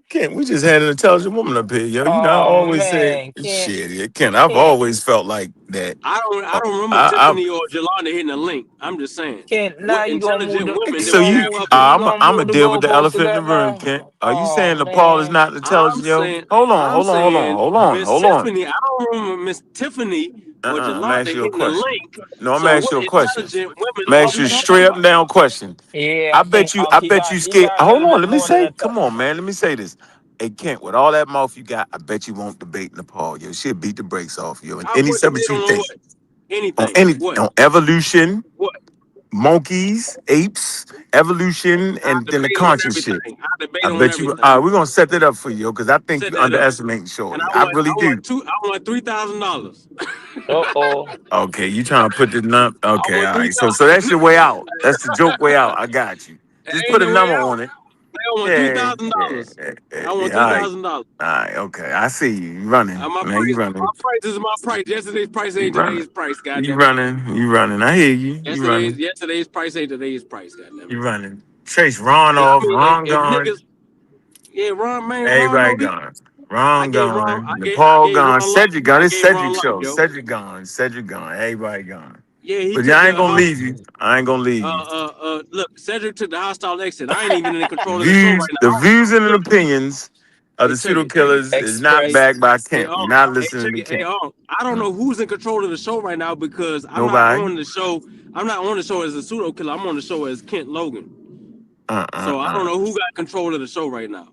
Ken, we just had an intelligent woman up here, yo. You know, I Oh always said man, Kent, shit, yeah, Ken, I've Kent, always felt like that. I Uh, don't remember I Tiffany or Jolanda hitting a link. I'm just saying, Kent. Now what you gonna move intelligent the women you did so we gonna you have up here? you gonna I'm gonna move the deal with the goalpost elephant in the again room, now? Ken. Are you Oh saying Nepal is man, not intelligent, yo? I'm Hold on, hold on, saying hold on, Miss hold on. Tiffany. I don't remember Miss Tiffany or I'm gonna Jolanda ask you a hitting the question. link. No, I'm So gonna ask what you a question. intelligent women I'm gonna are ask we you a talking straight up about? down question. yeah, I bet you, You got scared. a Hold little on, bit let me more than say. a Come touch. on, man. Let me say this. Hey, Kent, with all that mouth you got, I bet you won't debate Nepal. Yo, she'll beat the brakes off you. And I any would subject debate you on think what? Anything. What? on evolution, What? monkeys, apes, evolution, I and then the debate on conscious shit. everything. I debate I on bet you. everything. We're gonna set that up for you because I think Set you that up. underestimating And Shorty. I really do. I want $3,000. Oh, Okay, you trying to put the number? I Okay, want all three right. So thousand. that's your way out. That's the joke way out. I got you. Just Ain't put a no way number out. on it. I want three Yeah, thousand yeah, dollars. yeah, yeah, I want yeah. three All right, thousand dollars. all right. Okay, I see you. You running, man. You My running. price is my price. Yesterday's price You ain't running. today's price. You Goddamn it. running. You running. I hear you. You running. Yesterday's price ain't today's price. Goddamn it. You running. Trace Ron Cause I off. mean, Ron if gone. niggas, yeah, Ron, man, Ron Everybody know this. gone. Ron gone. I Nepal gave gone. Ron life. Cedric gone. I It's gave Ron Cedric life, show. yo. Cedric gone. Cedric gone. Everybody gone. Yeah, he But yeah, took I the ain't gonna leave you. I ain't gonna leave you. look, Cedric took the hostile exit. I ain't even in control of the show right The now. views and Look, opinions of hey, the pseudo check it. killers is not express. backed by Hey, Kent. You're not hey, listening check to it. Hey, Kent. I don't know Mm. who's in control of the show right now because I'm not Nobody. on the show. I'm not on the show as a pseudo killer. I'm on the show as Kent Logan. Uh uh So I don't uh. know who got control of the show right now.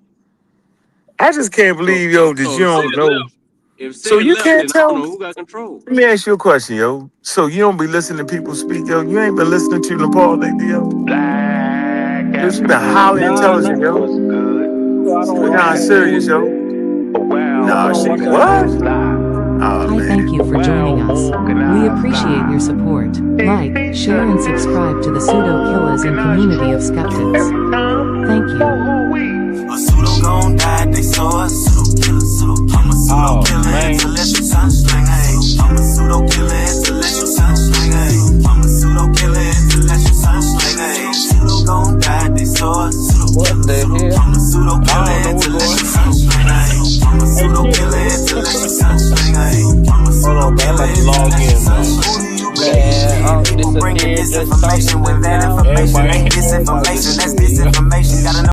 I just can't believe, yo, that So you don't know. if So said you left, can't then I don't tell. know who got control. Let me ask you a question, yo. So you don't be listening to people speak, yo. You ain't been listening to Nepal lately, yo. Yo, she been highly Nah, intelligent, nah. yo. I She don't been watch down that serious, news. yo. I Nah, don't she watch that what? news. Oh, Hi, man. thank you for joining us. We appreciate your support. Like, share, and subscribe to the Pseudo Killers and community of skeptics. Thank you. A pseudo gon' die, they saw a pseudo killer. I'm a pseudo killer, intellectual sunsling. I'm a pseudo killer, intellectual sunsling. I'm a pseudo killer, intellectual sunsling. Pseudo gon' die, they saw a pseudo killer. I'm a pseudo killer, intellectual sunsling. I'm a pseudo killer, intellectual sunsling. I'm a pseudo killer, intellectual sunsling. People bringing disinformation with that information. Ain't disinformation, that's disinformation. Gotta know.